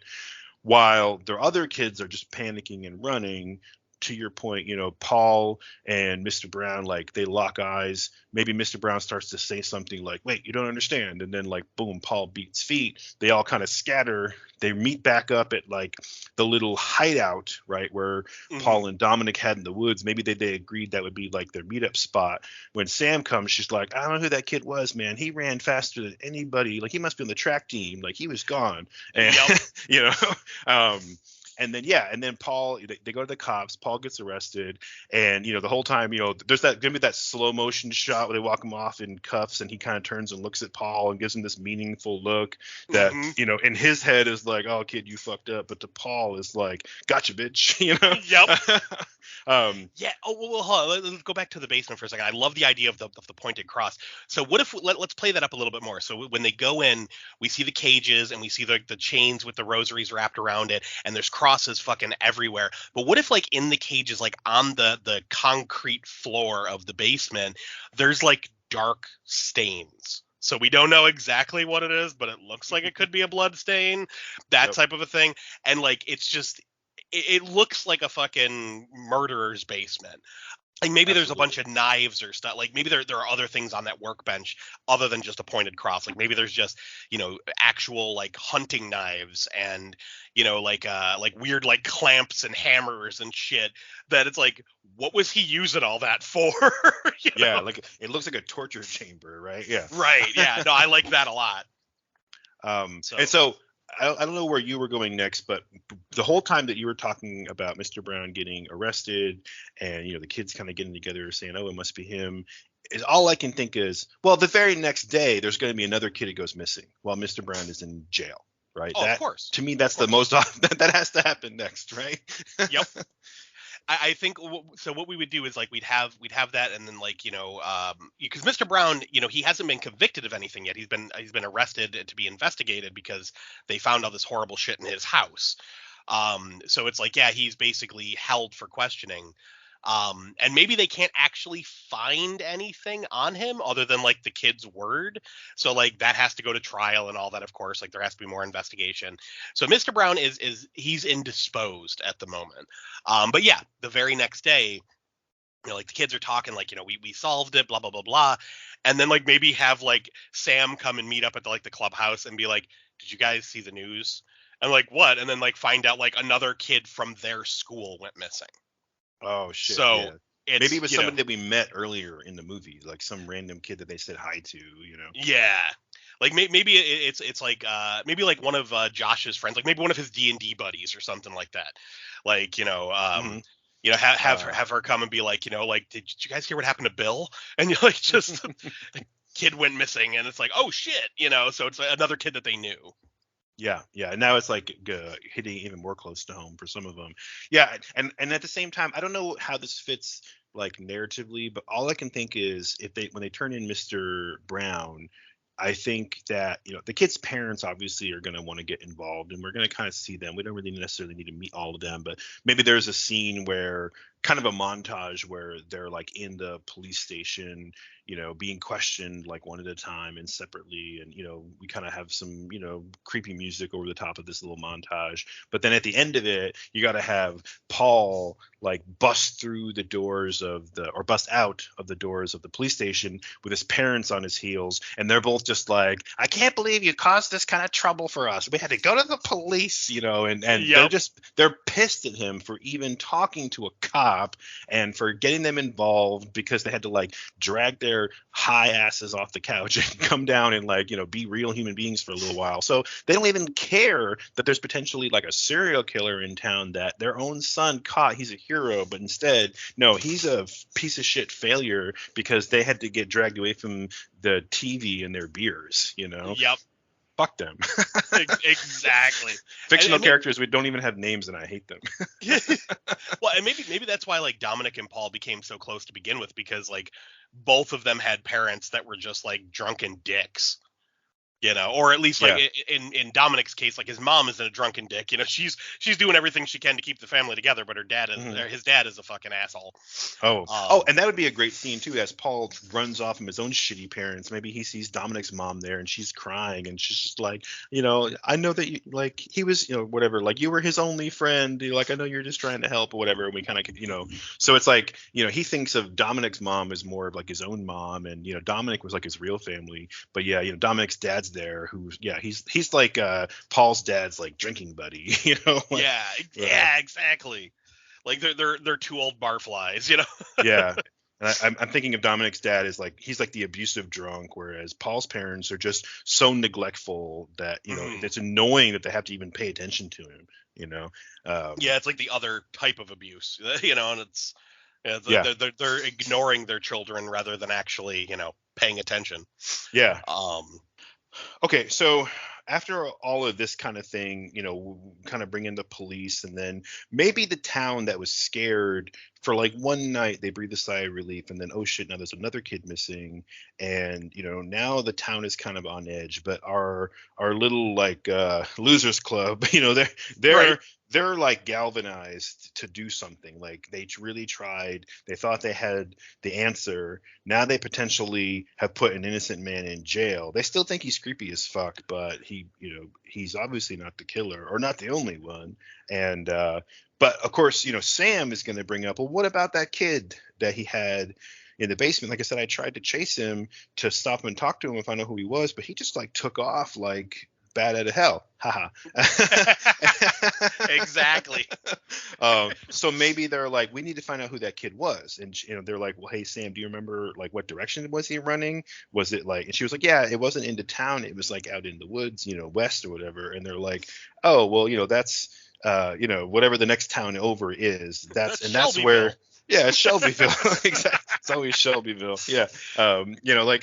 While their other kids are just panicking and running. To your point, Paul and Mr. Brown, like, they lock eyes. Maybe Mr. Brown starts to say something like, wait, you don't understand. And then, like, boom, Paul beats feet. They all kind of scatter. They meet back up at like the little hideout, right, where Paul and Dominic had in the woods. Maybe they agreed that would be like their meetup spot. When Sam comes, she's like, I don't know who that kid was, man. He ran faster than anybody. Like, he must be on the track team. Like, he was gone. And, Yep. And then Paul, they go to the cops. Paul gets arrested, and the whole time, there's gonna be that slow motion shot where they walk him off in cuffs, and he kind of turns and looks at Paul and gives him this meaningful look that in his head is like, oh, kid, you fucked up, but to Paul is like, gotcha, bitch. Yep. Yeah. Oh, well, hold on. Let's go back to the basement for a second. I love the idea of the pointed cross. So what if let's play that up a little bit more. So when they go in, we see the cages and we see the chains with the rosaries wrapped around it, and there's crosses fucking everywhere. But what if, like, in the cages, like on the concrete floor of the basement, there's like dark stains. So we don't know exactly what it is, but it looks like it could be a blood stain, that type of a thing. And like, it's just, it looks like a fucking murderer's basement. Like, maybe there's a bunch of knives or stuff. Like, maybe there are other things on that workbench other than just a pointed cross. Like, maybe there's just, actual like hunting knives and, like weird like clamps and hammers and shit, that it's like, what was he using all that for? Yeah, like, it looks like a torture chamber, right? Yeah. Right. Yeah. No, I like that a lot. And so I don't know where you were going next, but the whole time that you were talking about Mr. Brown getting arrested and, the kids kind of getting together saying, oh, it must be him, is all I can think is, well, the very next day, there's going to be another kid who goes missing while Mr. Brown is in jail, right? Oh, of course. To me, that's the most that has to happen next, right? Yep. I think so. What we would do is, like, we'd have that, and then, like, because Mr. Brown, he hasn't been convicted of anything yet. He's been arrested to be investigated because they found all this horrible shit in his house. So it's like, yeah, he's basically held for questioning. And maybe they can't actually find anything on him other than like the kid's word. So like that has to go to trial and all that, of course. Like, there has to be more investigation. So Mr. Brown he's indisposed at the moment. But yeah, the very next day, like, the kids are talking like, we solved it, blah, blah, blah, blah. And then, like, maybe have like Sam come and meet up at the clubhouse and be like, did you guys see the news? And like, what? And then, like, find out like another kid from their school went missing. Oh shit! So yeah. Maybe it was somebody that we met earlier in the movie, like some random kid that they said hi to. Yeah, like maybe it's like maybe like one of Josh's friends, like maybe one of his D&D buddies or something like that. Like, have her come and be like, like, did you guys hear what happened to Bill? And you're like, just kid went missing, and it's like, oh shit, so it's another kid that they knew. Yeah. And now it's like hitting even more close to home for some of them. Yeah, and at the same time, I don't know how this fits like narratively, but all I can think is when they turn in Mr. Brown, I think that the kids' parents obviously are going to want to get involved, and we're going to kind of see them. We don't really necessarily need to meet all of them, but maybe there's a scene where kind of a montage where they're like in the police station, being questioned like one at a time and separately. And, we kind of have some, creepy music over the top of this little montage. But then at the end of it, you got to have Paul like bust out of the doors of the police station with his parents on his heels. And they're both just like, I can't believe you caused this kind of trouble for us. We had to go to the police, and Yep. they're pissed at him for even talking to a cop and for getting them involved, because they had to like drag their high asses off the couch and come down and like, be real human beings for a little while. So they don't even care that there's potentially like a serial killer in town that their own son caught. He's a hero, but instead, no, he's a piece of shit failure because they had to get dragged away from the TV and their beers, Yep. Fuck them. Exactly. Fictional characters we don't even have names, and I hate them. Well, and maybe that's why like Dominic and Paul became so close to begin with, because like both of them had parents that were just like drunken dicks. Or at least like in Dominic's case, like his mom isn't a drunken dick. She's doing everything she can to keep the family together, but his dad is a fucking asshole. And that would be a great scene too, as Paul runs off from his own shitty parents. Maybe he sees Dominic's mom there and she's crying and she's just like, I know that you, like he was, whatever, like you were his only friend. Like I know you're just trying to help or whatever. And we kind of, so it's like, he thinks of Dominic's mom as more of like his own mom, and Dominic was like his real family. But Dominic's dad's there, who's he's like Paul's dad's like drinking buddy, yeah, exactly, like they're two old barflies, Yeah. And I'm thinking of Dominic's dad as like he's like the abusive drunk, whereas Paul's parents are just so neglectful that it's annoying that they have to even pay attention to him. It's like the other type of abuse, and it's they're ignoring their children rather than actually paying attention. Yeah. Okay, so after all of this kind of thing, kind of bring in the police, and then maybe the town that was scared for like one night, they breathe a sigh of relief, and then, oh shit, now there's another kid missing, and now the town is kind of on edge. But our little like losers club, they're Right. They're like galvanized to do something. Like they really tried. They thought they had the answer. Now they potentially have put an innocent man in jail. They still think he's creepy as fuck, but he's obviously not the killer, or not the only one. And but of course, Sam is going to bring up, well, what about that kid that he had in the basement? Like I said, I tried to chase him to stop him and talk to him and find out who he was, but he just like took off like bad out of hell. Haha. Exactly. So maybe they're like, we need to find out who that kid was. And they're like, well, hey Sam, do you remember like what direction was he running? Was it like, and she was like, yeah, it wasn't into town, it was like out in the woods, west or whatever. And they're like, oh well, that's whatever the next town over is, that's where. Yeah, it's Shelbyville. Exactly. It's always Shelbyville. Yeah. Like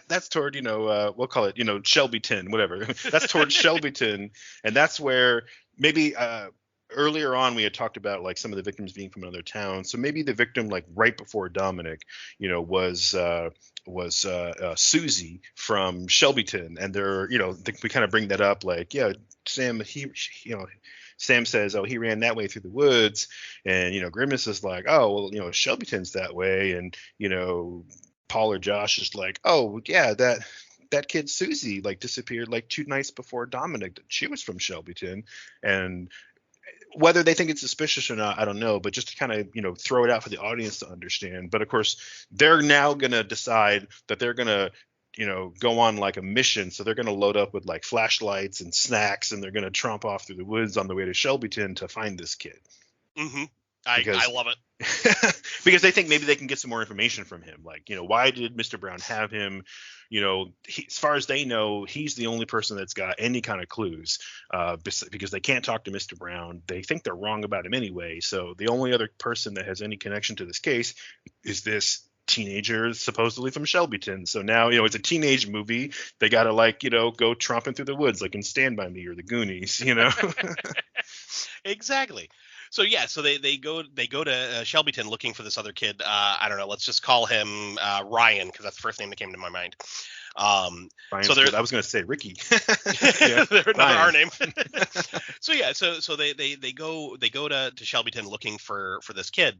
that's toward, we'll call it, Shelbyton, whatever. That's toward Shelbyton. And that's where maybe earlier on we had talked about like some of the victims being from another town. So maybe the victim like right before Dominic, was Susie from Shelbyton. And they're, we kind of bring that up like, yeah, Sam, Sam says, oh, he ran that way through the woods. And, Grimace is like, oh, well, Shelbyton's that way. And, Paul or Josh is like, oh, yeah, that kid Susie like disappeared like 2 nights before Dominic. She was from Shelbyton. And whether they think it's suspicious or not, I don't know. But just to kind of, throw it out for the audience to understand. But of course, they're now going to decide that they're going to go on like a mission. So they're going to load up with like flashlights and snacks, and they're going to tromp off through the woods on the way to Shelbyton to find this kid. Mm-hmm. I love it. Because they think maybe they can get some more information from him. Like, why did Mr. Brown have him? As far as they know, he's the only person that's got any kind of clues, because they can't talk to Mr. Brown. They think they're wrong about him anyway. So the only other person that has any connection to this case is this teenager supposedly from Shelbyton. So now, it's a teenage movie. They got to like, go tromping through the woods like in Stand By Me or The Goonies, Exactly. So yeah, so they go to Shelbyton looking for this other kid. I don't know. Let's just call him Ryan, because that's the first name that came to my mind. So Ryan's they're good. I was gonna say Ricky. Yeah, they're another Ryan. R name. So yeah, so they go to Shelbyton looking for this kid,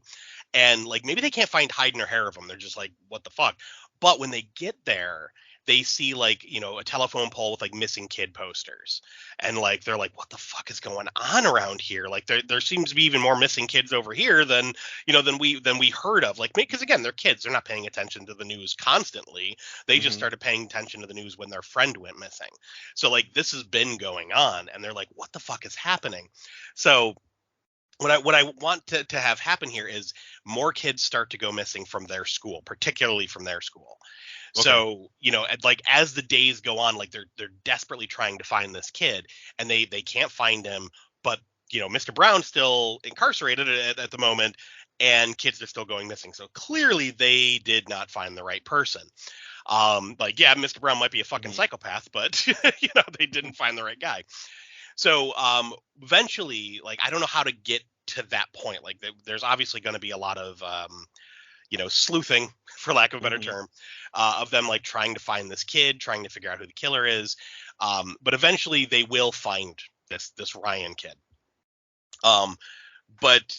and like maybe they can't find hide nor hair of him. They're just like, what the fuck? But when they get there, they see like a telephone pole with like missing kid posters, and like they're like, what the fuck is going on around here? Like there seems to be even more missing kids over here than than we heard of. Like because again, they're kids, they're not paying attention to the news constantly. They just Hmm. started paying attention to the news when their friend went missing. So like this has been going on, and they're like, what the fuck is happening? So what I want to have happen here is more kids start to go missing from their school, particularly from their school. Okay. So like as the days go on, like they're desperately trying to find this kid, and they can't find him. But Mr. Brown's still incarcerated at the moment, and kids are still going missing. So clearly they did not find the right person. Like yeah, Mr. Brown might be a fucking Hmm. psychopath, but they didn't find the right guy. So eventually, like I don't know how to get to that point. Like there's obviously going to be a lot of sleuthing, for lack of a better Hmm. term, of them like trying to find this kid, trying to figure out who the killer is. But eventually, they will find this Ryan kid. Um, but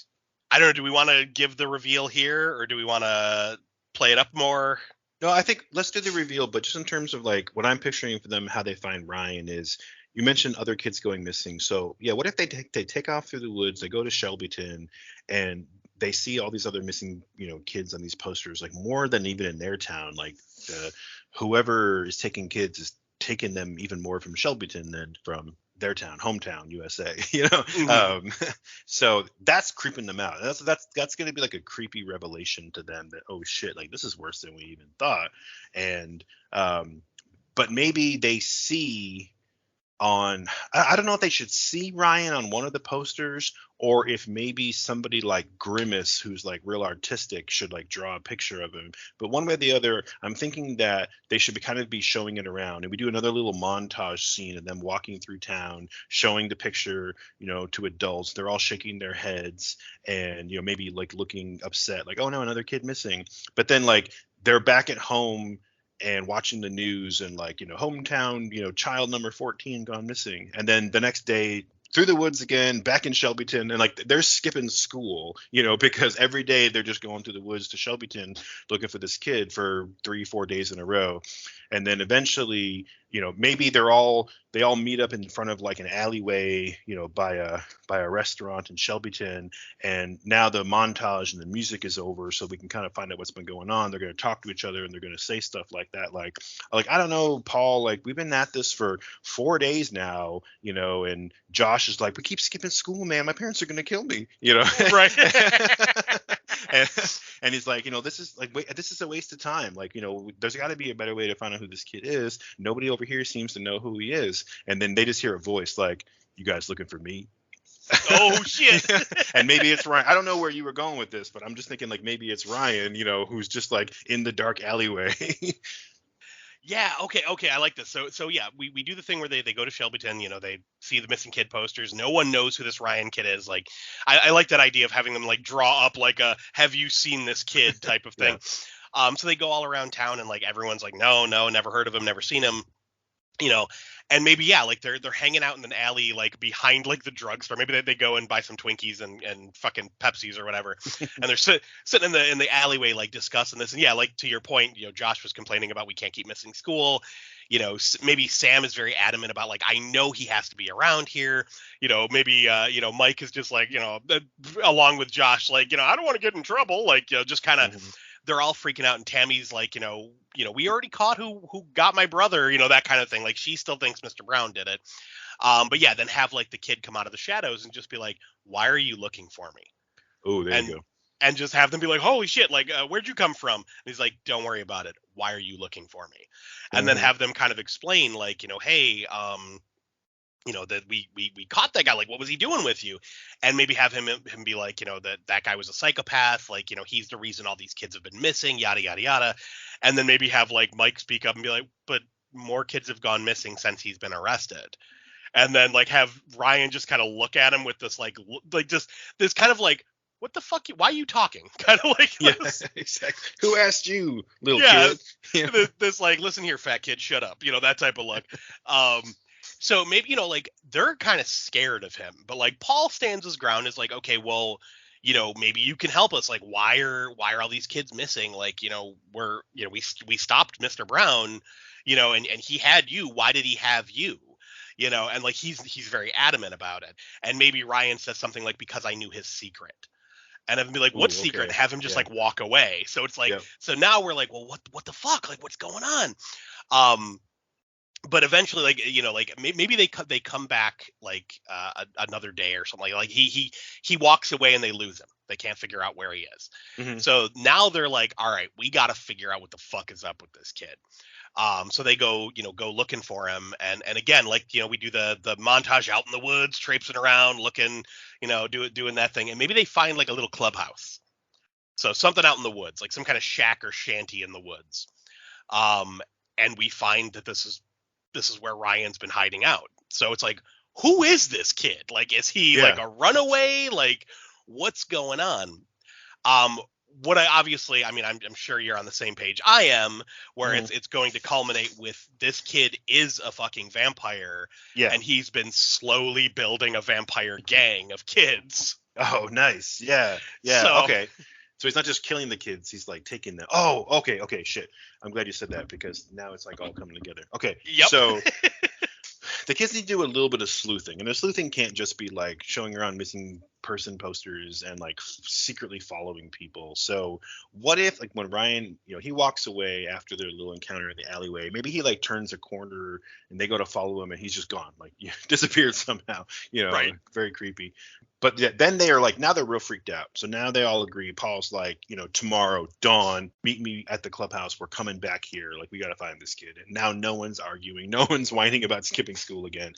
I don't know. Do we want to give the reveal here, or do we want to play it up more? No, I think let's do the reveal, but just in terms of like what I'm picturing for them, how they find Ryan is you mentioned other kids going missing. So yeah, what if they take off through the woods, they go to Shelbyton, and they see all these other missing, kids on these posters, like more than even in their town. Like whoever is taking kids is taking them even more from Shelbyton than from their town, hometown, USA. Mhm. So that's creeping them out. That's going to be like a creepy revelation to them that, oh shit, like this is worse than we even thought. And but maybe they see on, I don't know if they should see Ryan on one of the posters, or if maybe somebody like Grimace, who's like real artistic, should like draw a picture of him. But one way or the other, I'm thinking that they should be kind of be showing it around, and we do another little montage scene of them walking through town, showing the picture, to adults. They're all shaking their heads and maybe like looking upset, like, oh no, another kid missing. But then like they're back at home and watching the news and like hometown, child number 14 gone missing, and then the next day through the woods again, back in Shelbyton, and like they're skipping school, because every day they're just going through the woods to Shelbyton looking for this kid for 3-4 days in a row. And then eventually, maybe they all meet up in front of like an alleyway, by a restaurant in Shelbyton. And now the montage and the music is over, so we can kind of find out what's been going on. They're going to talk to each other and they're going to say stuff like that, like I don't know, Paul, like we've been at this for 4 days now, and Josh is like, we keep skipping school, man, my parents are going to kill me, Right. and, and he's like, this is like, wait, this is a waste of time, like, there's got to be a better way to find out who this kid is. Nobody over here seems to know who he is. And then they just hear a voice like, you guys looking for me? Oh shit. And maybe it's Ryan. I don't know where you were going with this, but I'm just thinking like maybe it's Ryan, who's just like in the dark alleyway. Yeah, okay, I like this. So yeah, we do the thing where they go to Shelbyton, they see the missing kid posters. No one knows who this Ryan kid is. Like I like that idea of having them like draw up like a have you seen this kid type of Yeah. thing. So they go all around town and like everyone's like, no, never heard of him, never seen him. you know and maybe yeah, like they're hanging out in an alley like behind like the drugstore. Maybe they go and buy some Twinkies and fucking Pepsis or whatever, and they're sitting in the alleyway like discussing this. And yeah, like to your point, Josh was complaining about we can't keep missing school. Maybe Sam is very adamant about like, I know he has to be around here. Maybe Mike is just like, along with Josh, like, I don't want to get in trouble, like, just kind of, Mhm. they're all freaking out, and Tammy's like, we already caught who got my brother, that kind of thing. Like she still thinks Mr. Brown did it. But yeah, then have like the kid come out of the shadows and just be like, why are you looking for me? Oh, there you And go. just have them be like, holy shit, like where'd you come from? And he's like, don't worry about it. Why are you looking for me? And then Hmm. have them kind of explain like, hey, that we caught that guy, like what was he doing with you? And maybe have him be like, that guy was a psychopath, like, he's the reason all these kids have been missing, yada yada yada. And then maybe have like Mike speak up and be like, but more kids have gone missing since he's been arrested. And then like have Ryan just kind of look at him with this like just this kind of like what the fuck? Why are you talking? Kind of like Yeah, this. exactly. Who asked you, little Yeah, kid? Yeah. this like, listen here, fat kid, shut up. That type of look. Um, so maybe like they're kind of scared of him, but like Paul stands his ground. Is like, okay, well, maybe you can help us. Like, why are all these kids missing? Like, we're we stopped Mr. Brown, and he had you. Why did he have you? And like he's very adamant about it. And maybe Ryan says something like, because I knew his secret. And I'd be like, what Ooh, secret? okay. Have him just Yeah. like walk away. So it's like, Yep. so now we're like, well, what the fuck? Like, what's going on? Um, but eventually, like, like maybe they come back like another day or something. Like he walks away and they lose him. They can't figure out where he is. Hmm. So now they're like, all right, we got to figure out what the fuck is up with this kid. So they go looking for him, and again, like, we do the montage out in the woods, traipsing around, looking, doing that thing, and maybe they find like a little clubhouse, so something out in the woods, like some kind of shack or shanty in the woods. And we find that this is where Ryan's been hiding out. So it's like, who is this kid? Like, is he like Yeah. a runaway? Like, what's going on? Um, what I mean, I'm sure you're on the same page I am, where Hmm. it's going to culminate with this kid is a fucking vampire, Yeah. and he's been slowly building a vampire gang of kids. Oh, nice. Yeah. Yeah. So, Okay. So he's not just killing the kids; he's like taking them. Oh, okay. Okay. Shit. I'm glad you said that because now it's like all coming together. Okay. yep. So the kids need to do a little bit of sleuthing, and the sleuthing can't just be like showing around missing person posters and like secretly following people. So what if, like, when Ryan, he walks away after their little encounter in the alleyway, maybe he like turns a corner and they go to follow him and he's just gone, like disappeared somehow, Right. very creepy. But then they are like, now they're real freaked out. So now they all agree. Paul's like, tomorrow dawn, meet me at the clubhouse. We're coming back here. Like, we got to find this kid. And now no one's arguing. No one's whining about skipping school again.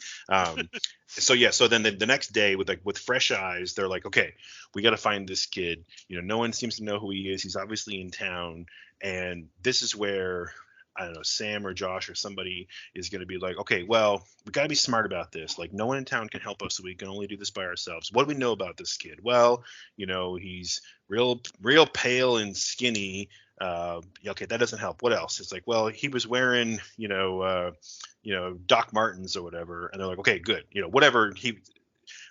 So yeah. So then the next day, with fresh eyes, they're like, okay, we got to find this kid. No one seems to know who he is. He's obviously in town. And this is where, I don't know, Sam or Josh or somebody is going to be like, okay, well, we got to be smart about this. Like, no one in town can help us, so we can only do this by ourselves. What do we know about this kid? Well, he's real pale and skinny. Okay, that doesn't help. What else? It's like, well, he was wearing, Doc Martens or whatever. And they're like, okay, good. Whatever.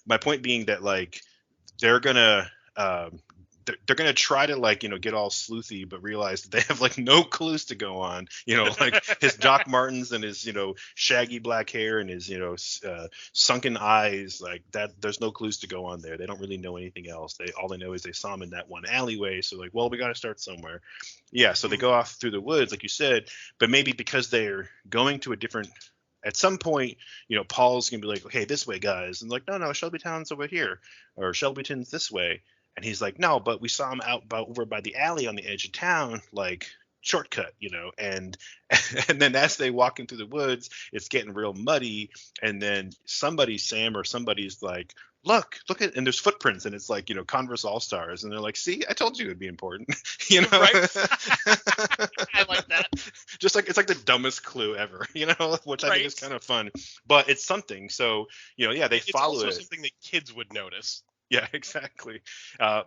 My point being that, like, they're gonna they're gonna try to, like, get all sleuthy, but realize that they have like no clues to go on. Like his Doc Martens and his shaggy black hair and his sunken eyes, like that. There's no clues to go on there. They don't really know anything else. All they know is they saw him in that one alleyway. So like, well, we got to start somewhere. Yeah. So they go off through the woods, like you said, but maybe because they're going to a different. At some point, Paul's gonna be like, okay, this way, guys, and like, no, Shelbytown's over here, or Shelbyton's this way. And he's like, no, but we saw him over by the alley on the edge of town, like shortcut, and and then as they walk into the woods, it's getting real muddy. And then Sam or somebody's like, look at, and there's footprints, and it's like, Converse All-Stars. And they're like, see, I told you it'd be important, Right. I like that. Just like, it's like the dumbest clue ever, which I think is kind of fun, but it's something. So, yeah, they follow also it. something that kids would notice. Yeah, exactly.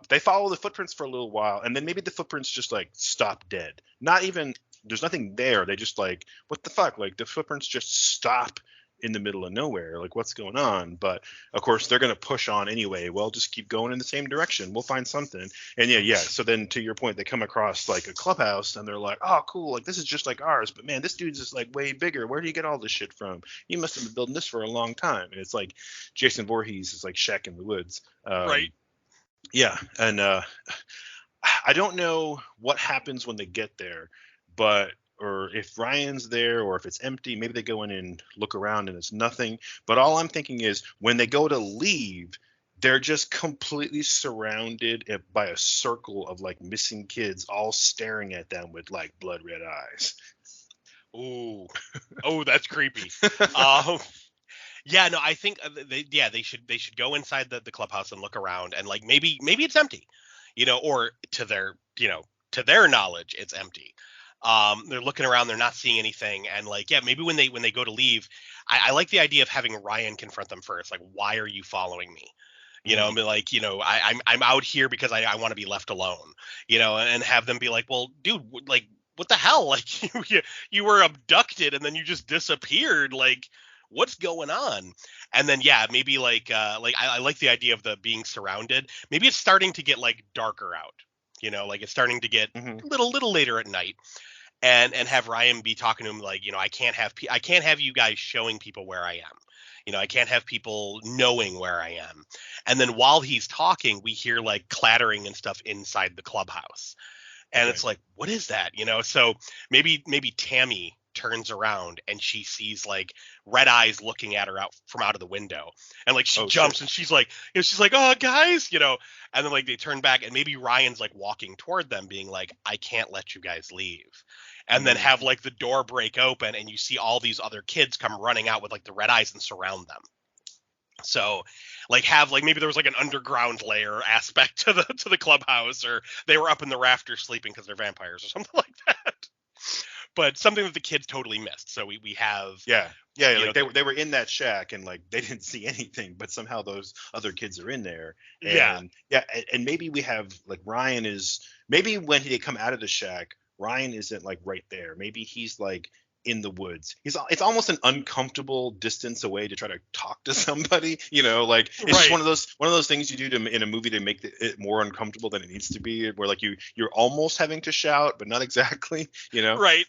They follow the footprints for a little while, and then maybe the footprints just like stop dead. Not even, there's nothing there. They just like, what the fuck? Like, the footprints just stop in the middle of nowhere. Like, what's going on? But of course, they're going to push on anyway. Well, just keep going in the same direction. We'll find something. And yeah. So then, to your point, they come across like a clubhouse, and they're like, oh, cool. Like, this is just like ours. But man, this dude's just like way bigger. Where do you get all this shit from? You must have been building this for a long time. And it's like Jason Voorhees is like Shack in the woods. Right. Yeah. And I don't know what happens when they get there, or if Ryan's there, or if it's empty. Maybe they go in and look around and it's nothing. But all I'm thinking is, when they go to leave, they're just completely surrounded by a circle of like missing kids, all staring at them with like blood red eyes. Ooh. Oh, that's creepy. Yeah, no, I think they should go inside the clubhouse and look around, and like maybe it's empty, or to their knowledge, it's empty. They're looking around, they're not seeing anything, and like, yeah, maybe when they go to leave, I like the idea of having Ryan confront them first. Like, why are you following me? and be like, I'm out here because I want to be left alone, and have them be like, well, dude, like, what the hell? Like, you were abducted and then you just disappeared. Like, what's going on? And then, yeah, maybe like I like the idea of the being surrounded. Maybe it's starting to get like darker out, like it's starting to get Mm-hmm. little later at night. And have Ryan be talking to him like, I can't have you guys showing people where I am. I can't have people knowing where I am. And then while he's talking, we hear like clattering and stuff inside the clubhouse. And it's like, what is that? So maybe Tammy turns around and she sees like red eyes looking at her out of the window, and like she jumps and she's like, oh guys, and then like they turn back and maybe Ryan's like walking toward them being like, I can't let you guys leave. And then have like the door break open and you see all these other kids come running out with like the red eyes and surround them. So like have like maybe there was like an underground layer aspect to the clubhouse, or they were up in the rafters sleeping because they're vampires or something like that. But something that the kids totally missed. So we have like they were in that shack and like they didn't see anything, but somehow those other kids are in there. And and maybe we have like Ryan is, maybe when they come out of the shack, Ryan isn't like right there. Maybe he's like in the woods. It's almost an uncomfortable distance away to try to talk to somebody, like it's just one of those things you do in a movie to make it more uncomfortable than it needs to be, where like you're almost having to shout but not exactly, right.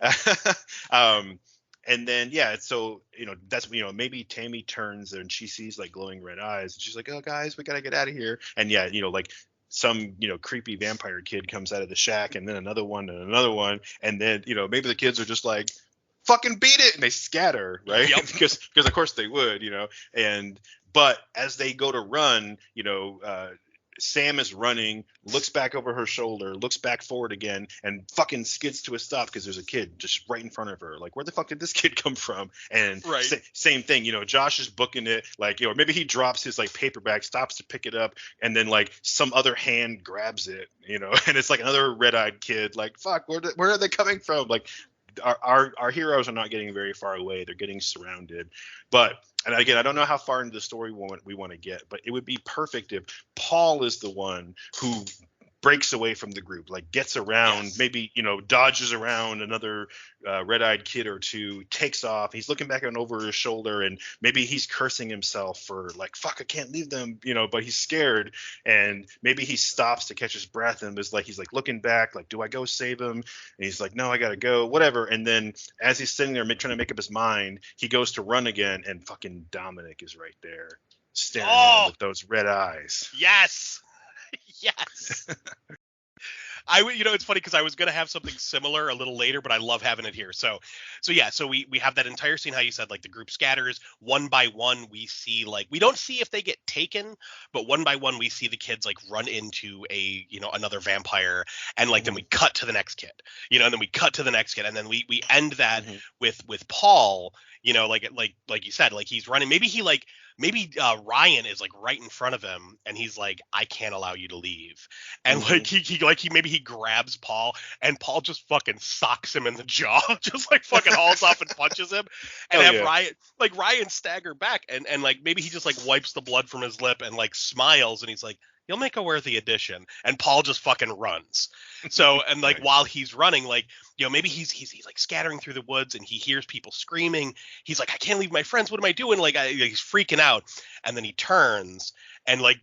And then so that's maybe Tammy turns and she sees like glowing red eyes and she's like, oh guys, we gotta get out of here. And like some creepy vampire kid comes out of the shack, and then another one, and then maybe the kids are just like, fucking beat it, and they scatter, right? Yep. because of course they would, but as they go to run, Sam is running, looks back over her shoulder, looks back forward again, and fucking skids to a stop because there's a kid just right in front of her. Like, where the fuck did this kid come from? And same thing, Josh is booking it, like, or maybe he drops his like paperback, stops to pick it up, and then like some other hand grabs it, and it's like another red-eyed kid. Like, fuck, where are they coming from? Like, our heroes are not getting very far away. They're getting surrounded. And again, I don't know how far into the story we want to get, but it would be perfect if Paul is the one who breaks away from the group, like gets around, maybe, dodges around another red-eyed kid or two, takes off. He's looking back and over his shoulder, and maybe he's cursing himself for like, fuck, I can't leave them, but he's scared. And maybe he stops to catch his breath and he's like looking back, like, do I go save him? And he's like, no, I gotta go, whatever. And then as he's sitting there trying to make up his mind, he goes to run again, and fucking Dominic is right there staring at him with those red eyes. Yes. Yes. It's funny because I was going to have something similar a little later, but I love having it here. So we have that entire scene, how you said, like the group scatters one by one. We see, like, we don't see if they get taken, but one by one we see the kids like run into another vampire, and like then we cut to the next kid, and then we cut to the next kid, and then we end that with Paul, like you said, like he's running. Maybe Ryan is like right in front of him, and he's like, I can't allow you to leave. And like he grabs Paul, and Paul just fucking socks him in the jaw, just like fucking hauls off and punches him, and Ryan stagger back, and like maybe he just like wipes the blood from his lip and like smiles, and he's like, you'll make a worthy addition. And Paul just fucking runs. So, and like while he's running, like, maybe he's like scattering through the woods and he hears people screaming. He's like, I can't leave my friends. What am I doing? Like, he's freaking out. And then he turns and like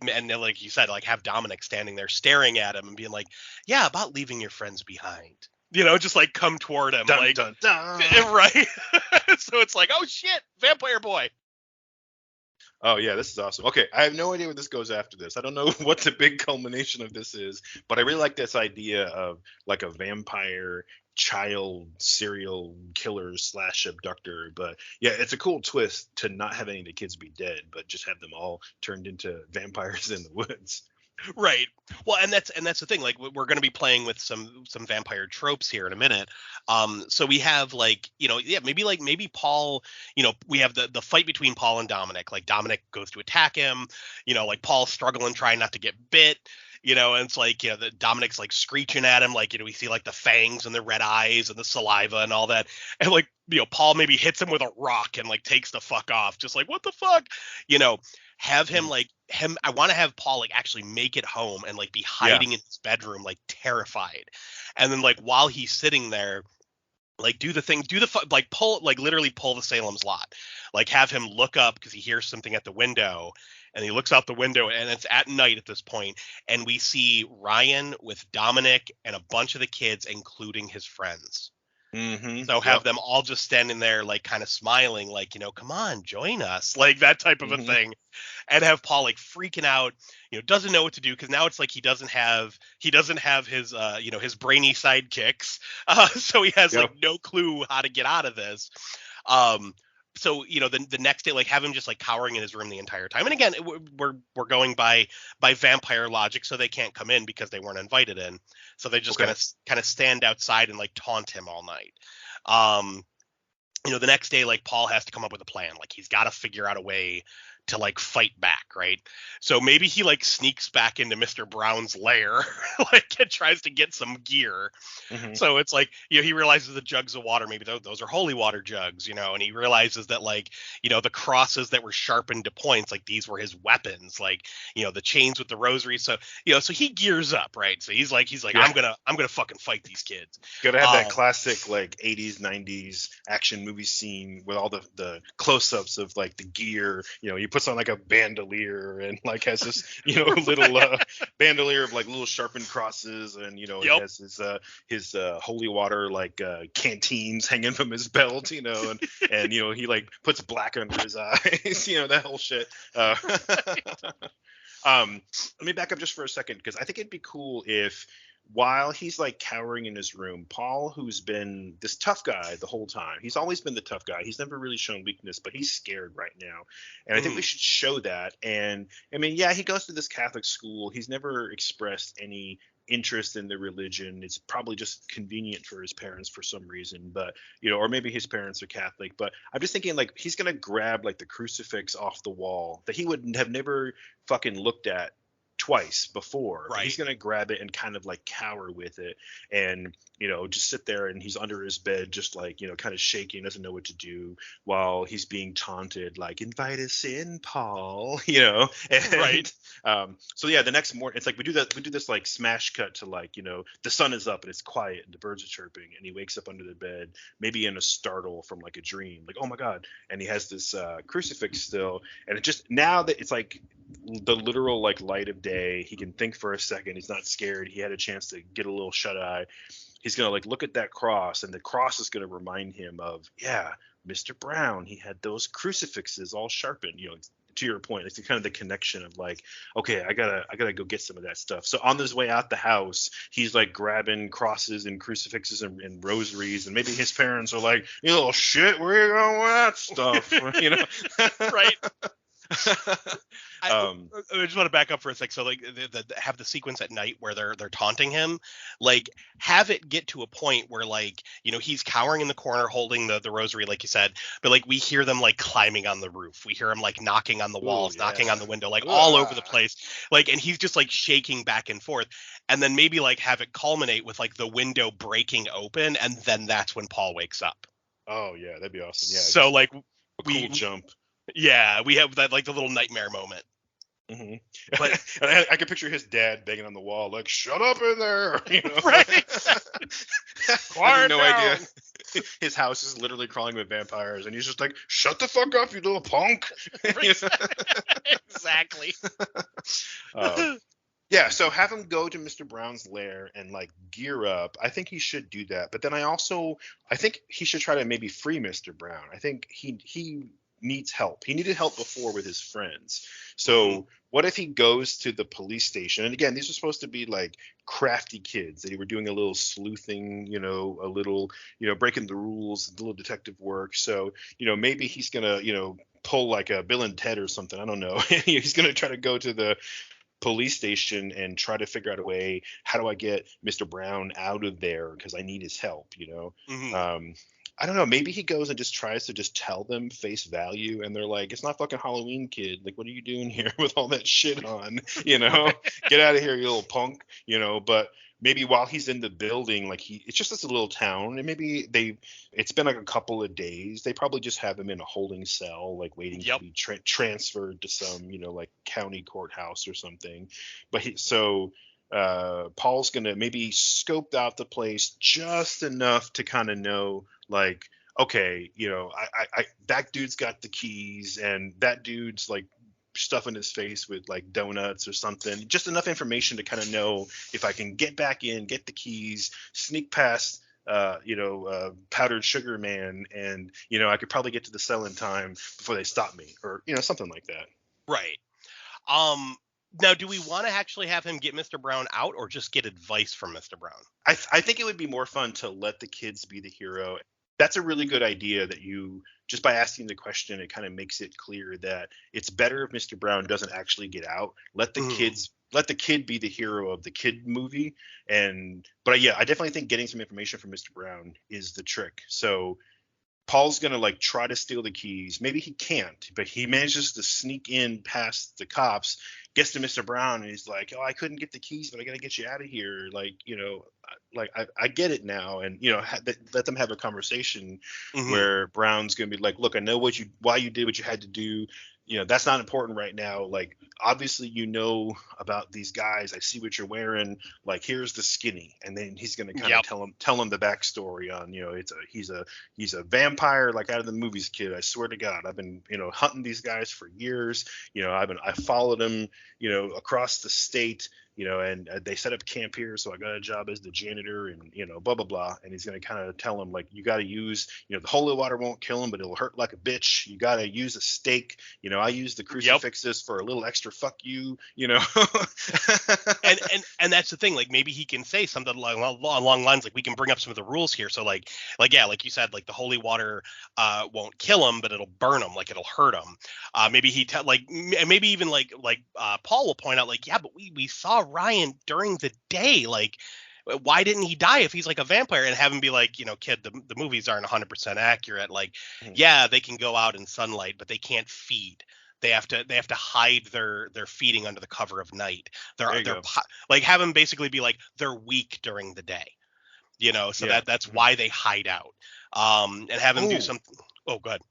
you said, like have Dominic standing there staring at him and being like, yeah, about leaving your friends behind. Just like come toward him. Dun, like, dun, dun. Right. So it's like, oh shit, vampire boy. Oh, yeah, this is awesome. Okay, I have no idea where this goes after this. I don't know what the big culmination of this is, but I really like this idea of like a vampire child serial killer / abductor. But yeah, it's a cool twist to not have any of the kids be dead, but just have them all turned into vampires in the woods. Right. Well, and that's the thing. Like, we're going to be playing with some vampire tropes here in a minute. So we have like, maybe Paul, we have the fight between Paul and Dominic. Like Dominic goes to attack him, like Paul's struggling, trying not to get bit. and it's like, the Dominic's like screeching at him, like, we see like the fangs and the red eyes and the saliva and all that. And like, Paul maybe hits him with a rock and like takes the fuck off. Just like, what the fuck? Have him I want to have Paul like actually make it home and like be hiding in his bedroom, like terrified. And then like while he's sitting there, like literally pull the Salem's Lot, like have him look up because he hears something at the window, and he looks out the window and it's at night at this point, and we see Ryan with Dominic and a bunch of the kids, including his friends. So have them all just standing there, like kind of smiling, like, come on, join us, like that type of a thing. And have Paul like freaking out, doesn't know what to do, because now it's like he doesn't have his his brainy sidekicks, so he has like no clue how to get out of this. So the next day, like have him just like cowering in his room the entire time. And again, we're going by vampire logic, so they can't come in because they weren't invited in. So they just kind of stand outside and like taunt him all night. The next day, like Paul has to come up with a plan. Like he's got to figure out a way to like fight back, right? So maybe he like sneaks back into Mr. Brown's lair, like and tries to get some gear. So it's like, he realizes the jugs of water, maybe those are holy water jugs, and he realizes that like, the crosses that were sharpened to points, like these were his weapons, like, the chains with the rosary. So, so he gears up, right? So he's like, I'm gonna fucking fight these kids. Gotta have that classic like 80s, 90s action movie scene with all the close-ups of like the gear, he puts on like a bandolier and like has this little bandolier of like little sharpened crosses, and he has his holy water like canteens hanging from his belt, and he like puts black under his eyes, that whole shit. Let me back up just for a second, because I think it'd be cool if, while he's like cowering in his room, Paul, who's been this tough guy the whole time, he's always been the tough guy. He's never really shown weakness, but he's scared right now. And I think we should show that. And I mean, he goes to this Catholic school. He's never expressed any interest in the religion. It's probably just convenient for his parents for some reason, but or maybe his parents are Catholic. But I'm just thinking like he's gonna grab like the crucifix off the wall that he would have never fucking looked at twice before. Right. He's gonna grab it and kind of like cower with it, and just sit there, and he's under his bed, just like kind of shaking, doesn't know what to do, while he's being taunted, like, invite us in, Paul, and, right. So the next morning, it's like we do this like smash cut to like the sun is up and it's quiet and the birds are chirping, and he wakes up under the bed, maybe in a startle from like a dream, like, oh my god, and he has this crucifix still, and it just, now that it's like the literal like light of day, he can think for a second, he's not scared, he had a chance to get a little shut eye. He's gonna like look at that cross, and the cross is gonna remind him of, Mr. Brown, he had those crucifixes all sharpened, to your point. It's kind of the connection of like, okay, I gotta go get some of that stuff. So on his way out the house, he's like grabbing crosses and crucifixes and rosaries, and maybe his parents are like, you little shit, where are you going with that stuff? Right. I just want to back up for a sec. So like have the sequence at night where they're taunting him, like have it get to a point where like he's cowering in the corner holding the rosary, like you said, but like we hear them like climbing on the roof, we hear him like knocking on the walls, knocking on the window, like all over the place, like, and he's just like shaking back and forth, and then maybe like have it culminate with like the window breaking open, and then that's when Paul wakes up. Oh yeah, that'd be awesome. Yeah, so like a cool jump. Yeah, we have that like the little nightmare moment. But I can picture his dad banging on the wall, like, "Shut up in there!" Right? Quiet no down. Idea. His house is literally crawling with vampires, and he's just like, "Shut the fuck up, you little punk!" Exactly. Yeah, so have him go to Mr. Brown's lair and like gear up. I think he should do that, but then I think he should try to maybe free Mr. Brown. I think he needs help. He needed help before with his friends. So what if he goes to the police station? And again, these are supposed to be like crafty kids that were doing a little sleuthing, a little, breaking the rules, a little detective work. So, maybe he's going to, pull like a Bill and Ted or something. I don't know. He's going to try to go to the police station and try to figure out a way, how do I get Mr. Brown out of there, because I need his help, I don't know. Maybe he goes and just tries to just tell them face value, and they're like, "It's not fucking Halloween, kid. Like, what are you doing here with all that shit on? You know, get out of here, you little punk." You know, but maybe while he's in the building, like it's just this little town, and maybe it's been like a couple of days. They probably just have him in a holding cell, like waiting to Yep. be transferred to some, like county courthouse or something. But Paul's gonna maybe scope out the place just enough to kind of know, like, okay, that dude's got the keys, and that dude's like stuffing his face with like donuts or something. Just enough information to kind of know if I can get back in, get the keys, sneak past powdered sugar man, and I could probably get to the cell in time before they stop me, or something like that. Right. Now, do we want to actually have him get Mr. Brown out, or just get advice from Mr. Brown? I think it would be more fun to let the kids be the hero. That's a really good idea, that you just by asking the question, it kind of makes it clear that it's better if Mr. Brown doesn't actually get out. Let the kid be the hero of the kid movie. But yeah, I definitely think getting some information from Mr. Brown is the trick. So Paul's gonna like try to steal the keys. Maybe he can't, but he manages to sneak in past the cops, gets to Mr. Brown, and he's like, "Oh, I couldn't get the keys, but I gotta get you out of here." I get it now, and let them have a conversation where Brown's gonna be like, "Look, I know why you did what you had to do. That's not important right now. Like, obviously, about these guys. I see what you're wearing. Like, here's the skinny." And then he's gonna kind of tell him the backstory on, he's a vampire, like out of the movies, kid. I swear to God, I've been, hunting these guys for years. I followed them, across the state. And they set up camp here, so I got a job as the janitor, and blah blah blah. And he's gonna kind of tell him, like, you got to use, the holy water won't kill him, but it'll hurt like a bitch. You got to use a stake. I use the crucifixes for a little extra fuck you. and that's the thing. Like, maybe he can say something along lines, like, we can bring up some of the rules here. So like you said, like, the holy water won't kill him, but it'll burn him, like it'll hurt him. Maybe maybe even Paul will point out, like, yeah, but we saw Ryan during the day. Like, why didn't he die if he's like a vampire? And have him be like, kid, the movies aren't 100% accurate. Like, yeah, they can go out in sunlight, but they can't feed. They have to hide their feeding under the cover of night. They're like, have him basically be like, they're weak during the day, so that's why they hide out. And have him do something. Oh, go ahead.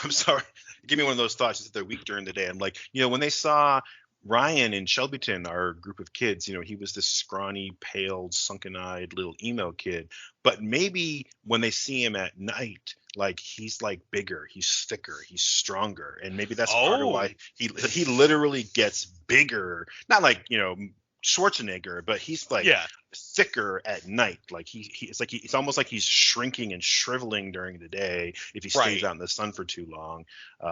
I'm sorry. Give me one of those thoughts. That they're weak during the day. I'm like, when they saw Ryan in Shelbyton, our group of kids, he was this scrawny, pale, sunken-eyed little emo kid. But maybe when they see him at night, like, he's like bigger, he's thicker, he's stronger, and maybe that's part of why he literally gets bigger. Not like Schwarzenegger, but he's like thicker at night. Like it's almost like he's shrinking and shriveling during the day if he stays out in the sun for too long.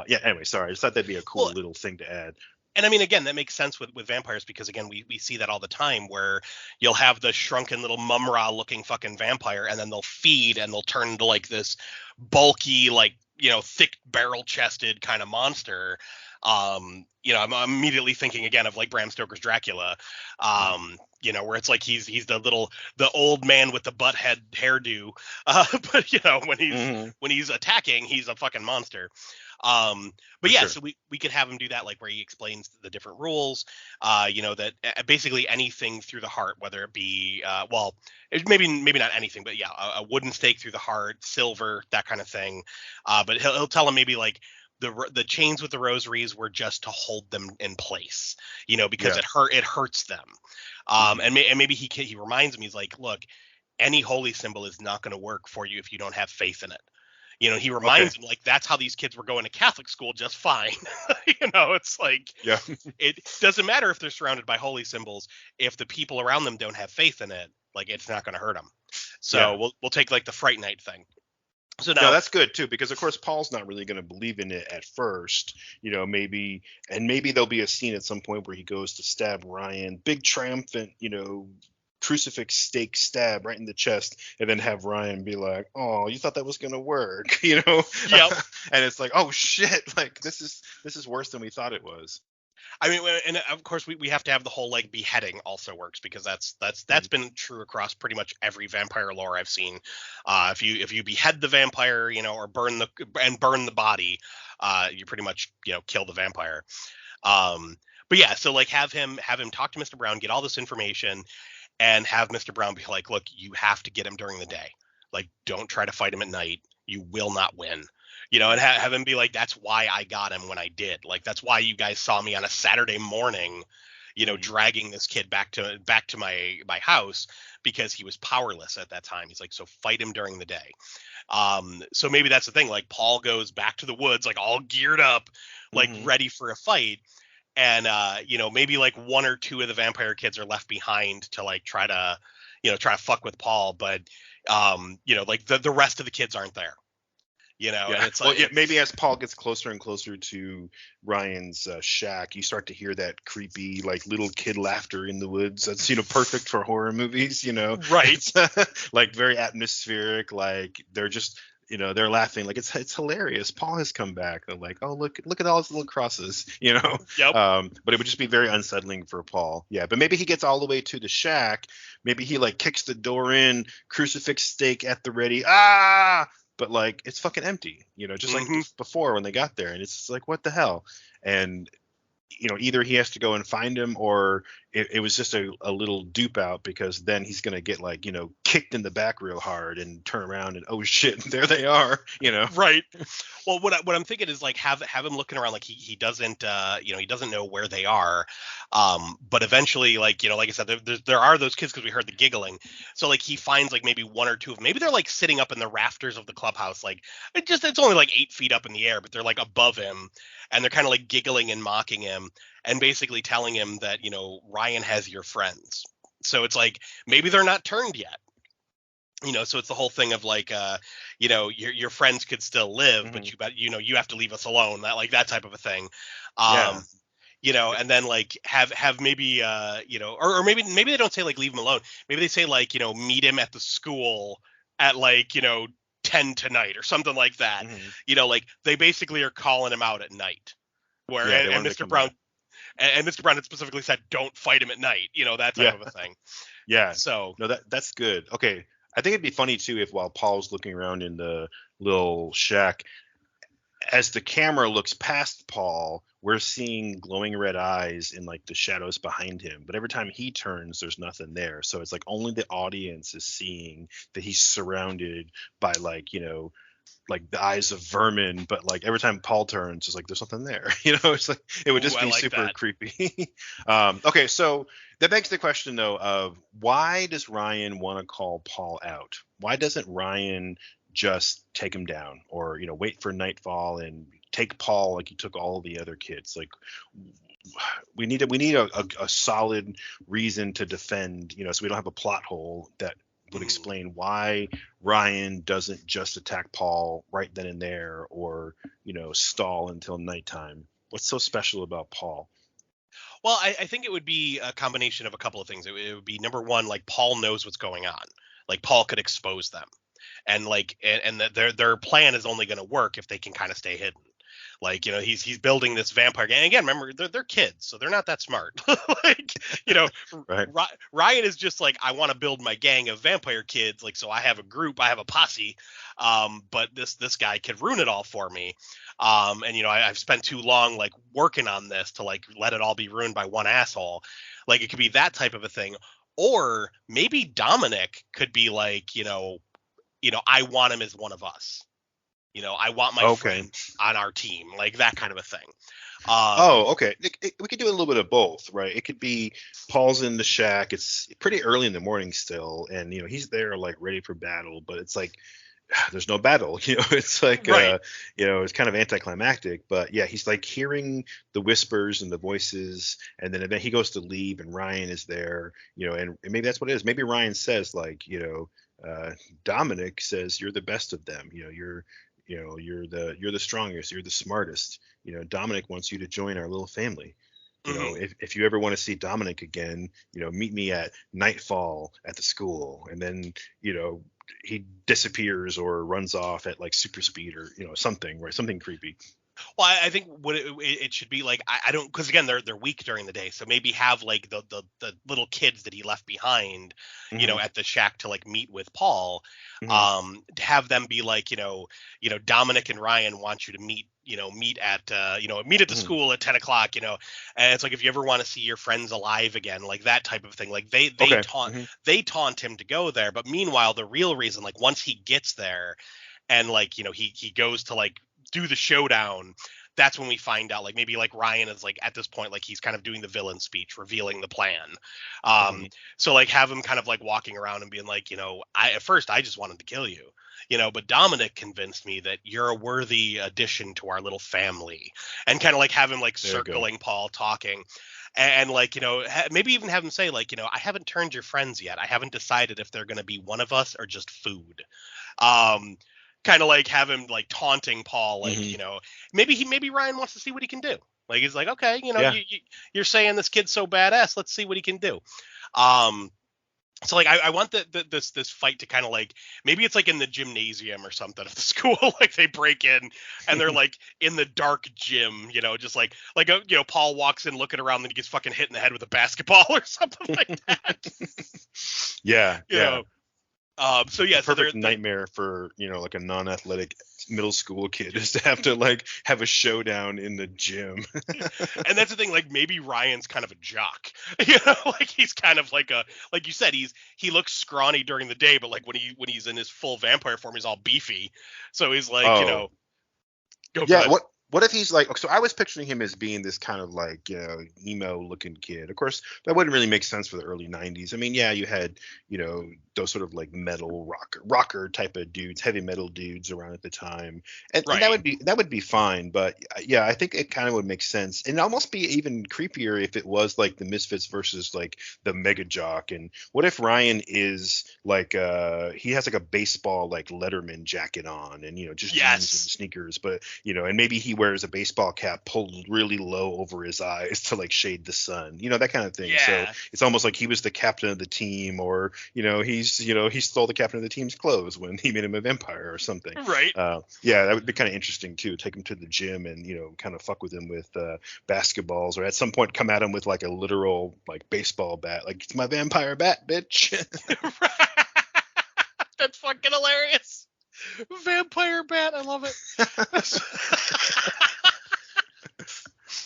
Anyway, sorry, I just thought that'd be a cool little thing to add. And I mean, again, that makes sense with vampires, because, again, we see that all the time, where you'll have the shrunken little Mumra looking fucking vampire, and then they'll feed and they'll turn into like this bulky, like, thick barrel chested kind of monster. I'm immediately thinking again of like Bram Stoker's Dracula, where it's like he's the old man with the butt head hairdo. But when he's attacking, he's a fucking monster. But yeah, so we could have him do that, like, where he explains the different rules, that basically anything through the heart, whether it be, maybe not anything, but yeah, a wooden stake through the heart, silver, that kind of thing. But he'll tell him maybe like the chains with the rosaries were just to hold them in place, because it hurts them. And maybe he reminds me, he's like, look, any holy symbol is not going to work for you if you don't have faith in it. He reminds him, like, that's how these kids were going to Catholic school just fine. It's like, it doesn't matter if they're surrounded by holy symbols. If the people around them don't have faith in it, like, it's not going to hurt them. So we'll take like the Fright Night thing. So now that's good too, because of course Paul's not really going to believe in it at first, maybe there'll be a scene at some point where he goes to stab Ryan, big triumphant, crucifix stake stab right in the chest, and then have Ryan be like, "Oh, you thought that was gonna work," Yep. And it's like, "Oh shit, like this is worse than we thought it was." I mean, and of course we have to have the whole like beheading also works, because that's been true across pretty much every vampire lore I've seen. If you behead the vampire, or burn the body, you pretty much kill the vampire. But yeah, so like have him talk to Mr. Brown, get all this information, and have Mr. Brown be like, look, you have to get him during the day. Like, don't try to fight him at night. You will not win. And have him be like, that's why I got him when I did. Like, that's why you guys saw me on a Saturday morning, dragging this kid back to my house, because he was powerless at that time. He's like, so fight him during the day. So maybe that's the thing. Like, Paul goes back to the woods, like all geared up, like ready for a fight. And maybe like one or two of the vampire kids are left behind to like try to fuck with Paul, but like the rest of the kids aren't there. And it's like, maybe as Paul gets closer and closer to Ryan's shack, you start to hear that creepy like little kid laughter in the woods. That's perfect for horror movies. Right? Like very atmospheric. Like they're just they're laughing, like it's hilarious. Paul has come back. They're like, oh, look at all his little crosses, Yep. But it would just be very unsettling for Paul. Yeah, but maybe he gets all the way to the shack. Maybe he like kicks the door in, crucifix stake at the ready. But like it's fucking empty, just like before when they got there, and it's like, what the hell? And either he has to go and find him, or it was just a little dupe out, because then he's going to get like, kicked in the back real hard and turn around and, oh shit, there they are, Right. Well, what I'm thinking is like have him looking around, like he doesn't he doesn't know where they are. But eventually, like, like I said, there are those kids, because we heard the giggling. So like he finds like maybe one or two of them. Maybe they're like sitting up in the rafters of the clubhouse. Like it's only like 8 feet up in the air, but they're like above him, and they're kind of like giggling and mocking him, and basically telling him that, Ryan has your friends. So it's like, maybe they're not turned yet. So it's the whole thing of like, your friends could still live, but you have to leave us alone. That type of a thing. And then like have maybe, or maybe they don't say like leave him alone. Maybe they say like, meet him at the school at like, 10 tonight or something like that. Like they basically are calling him out at night. And Mr. Brown. And Mr. Brown had specifically said, don't fight him at night, that type of a thing. Yeah. So no, that's good. Okay. I think it'd be funny too if, while Paul's looking around in the little shack, as the camera looks past Paul, we're seeing glowing red eyes in like the shadows behind him. But every time he turns, there's nothing there. So it's like only the audience is seeing that he's surrounded by like, like the eyes of vermin, but like every time Paul turns, it's like there's something there. It's like it would just be like super creepy. Okay, so that begs the question though of why does Ryan want to call Paul out? Why doesn't Ryan just take him down, or wait for nightfall and take Paul like he took all the other kids? Like we need a solid reason to defend, so we don't have a plot hole that would explain why Ryan doesn't just attack Paul right then and there, or stall until nighttime. What's so special about Paul? Well, I think it would be a combination of a couple of things. It would be, number one, like Paul knows what's going on. Like Paul could expose them, and like and their plan is only going to work if they can kind of stay hidden. Like, he's building this vampire gang. Again, remember, they're kids, so they're not that smart. Like, right. Ryan is just like, I want to build my gang of vampire kids. Like, so I have a group, I have a posse. But this guy could ruin it all for me. And, I've spent too long, like, working on this to, like, let it all be ruined by one asshole. Like, it could be that type of a thing. Or maybe Dominic could be like, I want him as one of us. I want my friend on our team, like that kind of a thing. Okay. We could do a little bit of both, right? It could be Paul's in the shack. It's pretty early in the morning still, and he's there like ready for battle, but it's like there's no battle. It's like right. It's kind of anticlimactic. But yeah, he's like hearing the whispers and the voices, and then he goes to leave, and Ryan is there. And maybe that's what it is. Maybe Ryan says like, Dominic says you're the best of them. You're the strongest, you're the smartest. Dominic wants you to join our little family. If you ever want to see Dominic again, meet me at nightfall at the school. And then, he disappears or runs off at like super speed or, something, right? Something creepy. Well, I think what it should be like, I don't, because again they're weak during the day, so maybe have like the little kids that he left behind, Hmm. at the shack to like meet with Paul, Hmm. have them be like, Dominic and Ryan want you to meet, meet at the Hmm. school at 10 o'clock, and it's like if you ever want to see your friends alive again, like that type of thing, like they Okay. taunt Hmm. they taunt him to go there, but meanwhile the real reason, like once he gets there and like he goes to like do the showdown, that's when we find out like maybe like Ryan is like at this point like he's kind of doing the villain speech revealing the plan. Hmm. So like have him kind of like walking around and being like, I at first I just wanted to kill you, but Dominic convinced me that you're a worthy addition to our little family, and kind of like have him like There you go. circling Paul talking. And like maybe even have him say like, I haven't turned your friends yet, I haven't decided if they're going to be one of us or just food. um Kind of like have him like taunting Paul, like, Hmm. maybe Ryan wants to see what he can do. Like he's like, okay, Yeah. you're saying this kid's so badass, let's see what he can do. um so like I want this fight to kind of like, maybe it's like in the gymnasium or something of the school, like they break in and they're like in the dark gym, just Paul walks in looking around and he gets fucking hit in the head with a basketball or something like that. Yeah. you Yeah. know so The yeah, so perfect nightmare for, like a non-athletic middle school kid is to have to like have a showdown in the gym. and that's the thing, like maybe Ryan's kind of a jock, like he's kind of like like you said, he looks scrawny during the day, but like when he's in his full vampire form, he's all beefy. So he's like, Oh, go yeah, good. what if he's like, so I was picturing him as being this kind of like, emo looking kid. Of course, that wouldn't really make sense for the early 90s. I mean, yeah, you had, those sort of like metal rocker type of dudes, heavy metal dudes around at the time. And Right. that would be fine, but yeah, I think it kind of would make sense. And almost be even creepier if it was like the Misfits versus like the Mega Jock. And what if Ryan is like he has like a baseball like Letterman jacket on and just jeans and Yes. sneakers, but and maybe he wears a baseball cap pulled really low over his eyes to like shade the sun, that kind of thing. So Yeah. it's almost like he was the captain of the team, or he stole the captain of the team's clothes when he made him a vampire or something. Right. Yeah, that would be kind of interesting too. Take him to the gym and kind of fuck with him with basketballs, or at some point come at him with like a literal like baseball bat, like it's my vampire bat, bitch. That's fucking hilarious. Vampire bat, I love it.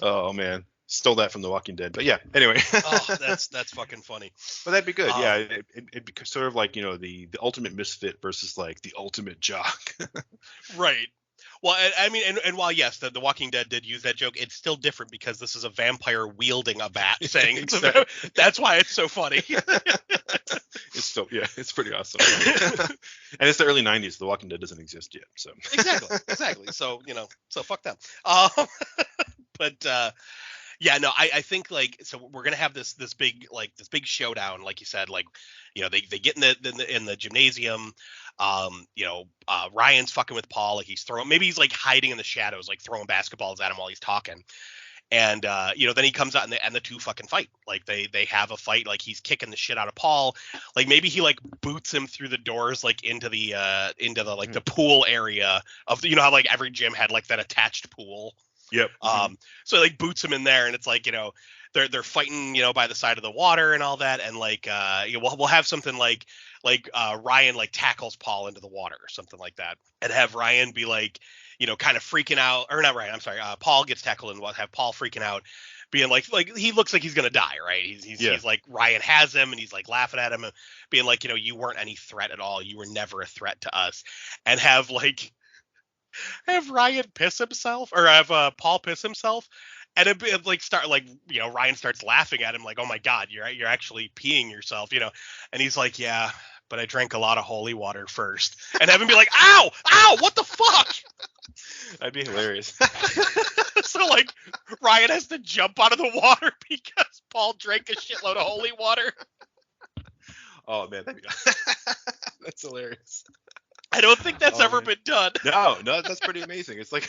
Oh man, stole that from The Walking Dead. But yeah, anyway. Oh, that's fucking funny. But that'd be good. Yeah, um it'd be sort of like the ultimate misfit versus like the ultimate jock. right. Well, I mean, and while yes, the Walking Dead did use that joke, it's still different because this is a vampire wielding a bat saying it's Exactly. that's why it's so funny. It's still, yeah, it's pretty awesome. And it's the early 90s. The Walking Dead doesn't exist yet, so. Exactly. So so fuck them. But yeah, no, I think like, so we're gonna have this big showdown, like you said, like they get in the gymnasium. Ryan's fucking with Paul, like maybe he's like hiding in the shadows, like throwing basketballs at him while he's talking. And then he comes out and the two fucking fight. Like they have a fight. Like he's kicking the shit out of Paul. Like maybe he like boots him through the doors, like into the like the pool area of the, how like every gym had like that attached pool. Yep. So like boots him in there, and it's like, they're fighting, by the side of the water and all that, and like we'll have something like Ryan like tackles Paul into the water or something like that, and have Ryan be like, kind of freaking out, or not Ryan, I'm sorry, Paul gets tackled, and we'll have Paul freaking out, being like he looks like he's gonna die, right? He's like, Ryan has him, and he's like laughing at him, and being like, you weren't any threat at all, you were never a threat to us, and have Ryan piss himself, or have Paul piss himself, and it like start like, Ryan starts laughing at him like, oh my god, you're actually peeing yourself, and he's like, yeah, but I drank a lot of holy water first, and have him be like, ow, what the fuck? That'd be hilarious. So like Ryan has to jump out of the water because Paul drank a shitload of holy water. Oh man, that's hilarious. I don't think that's ever been done. No, that's pretty amazing. It's like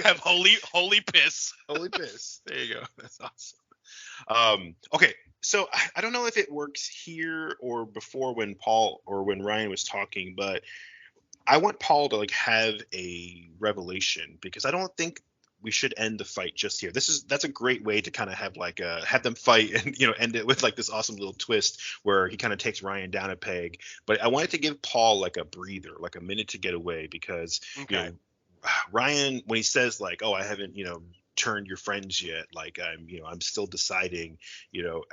have holy piss. Holy piss. There you go. That's awesome. Okay, so I don't know if it works here or before when Paul or when Ryan was talking, but I want Paul to like have a revelation, because I don't think we should end the fight just here. That's a great way to kind of have like have them fight and end it with like this awesome little twist where he kind of takes Ryan down a peg. But I wanted to give Paul like a breather, like a minute to get away, because Okay. Ryan, when he says like, "Oh, I haven't turned your friends yet," like I'm still deciding,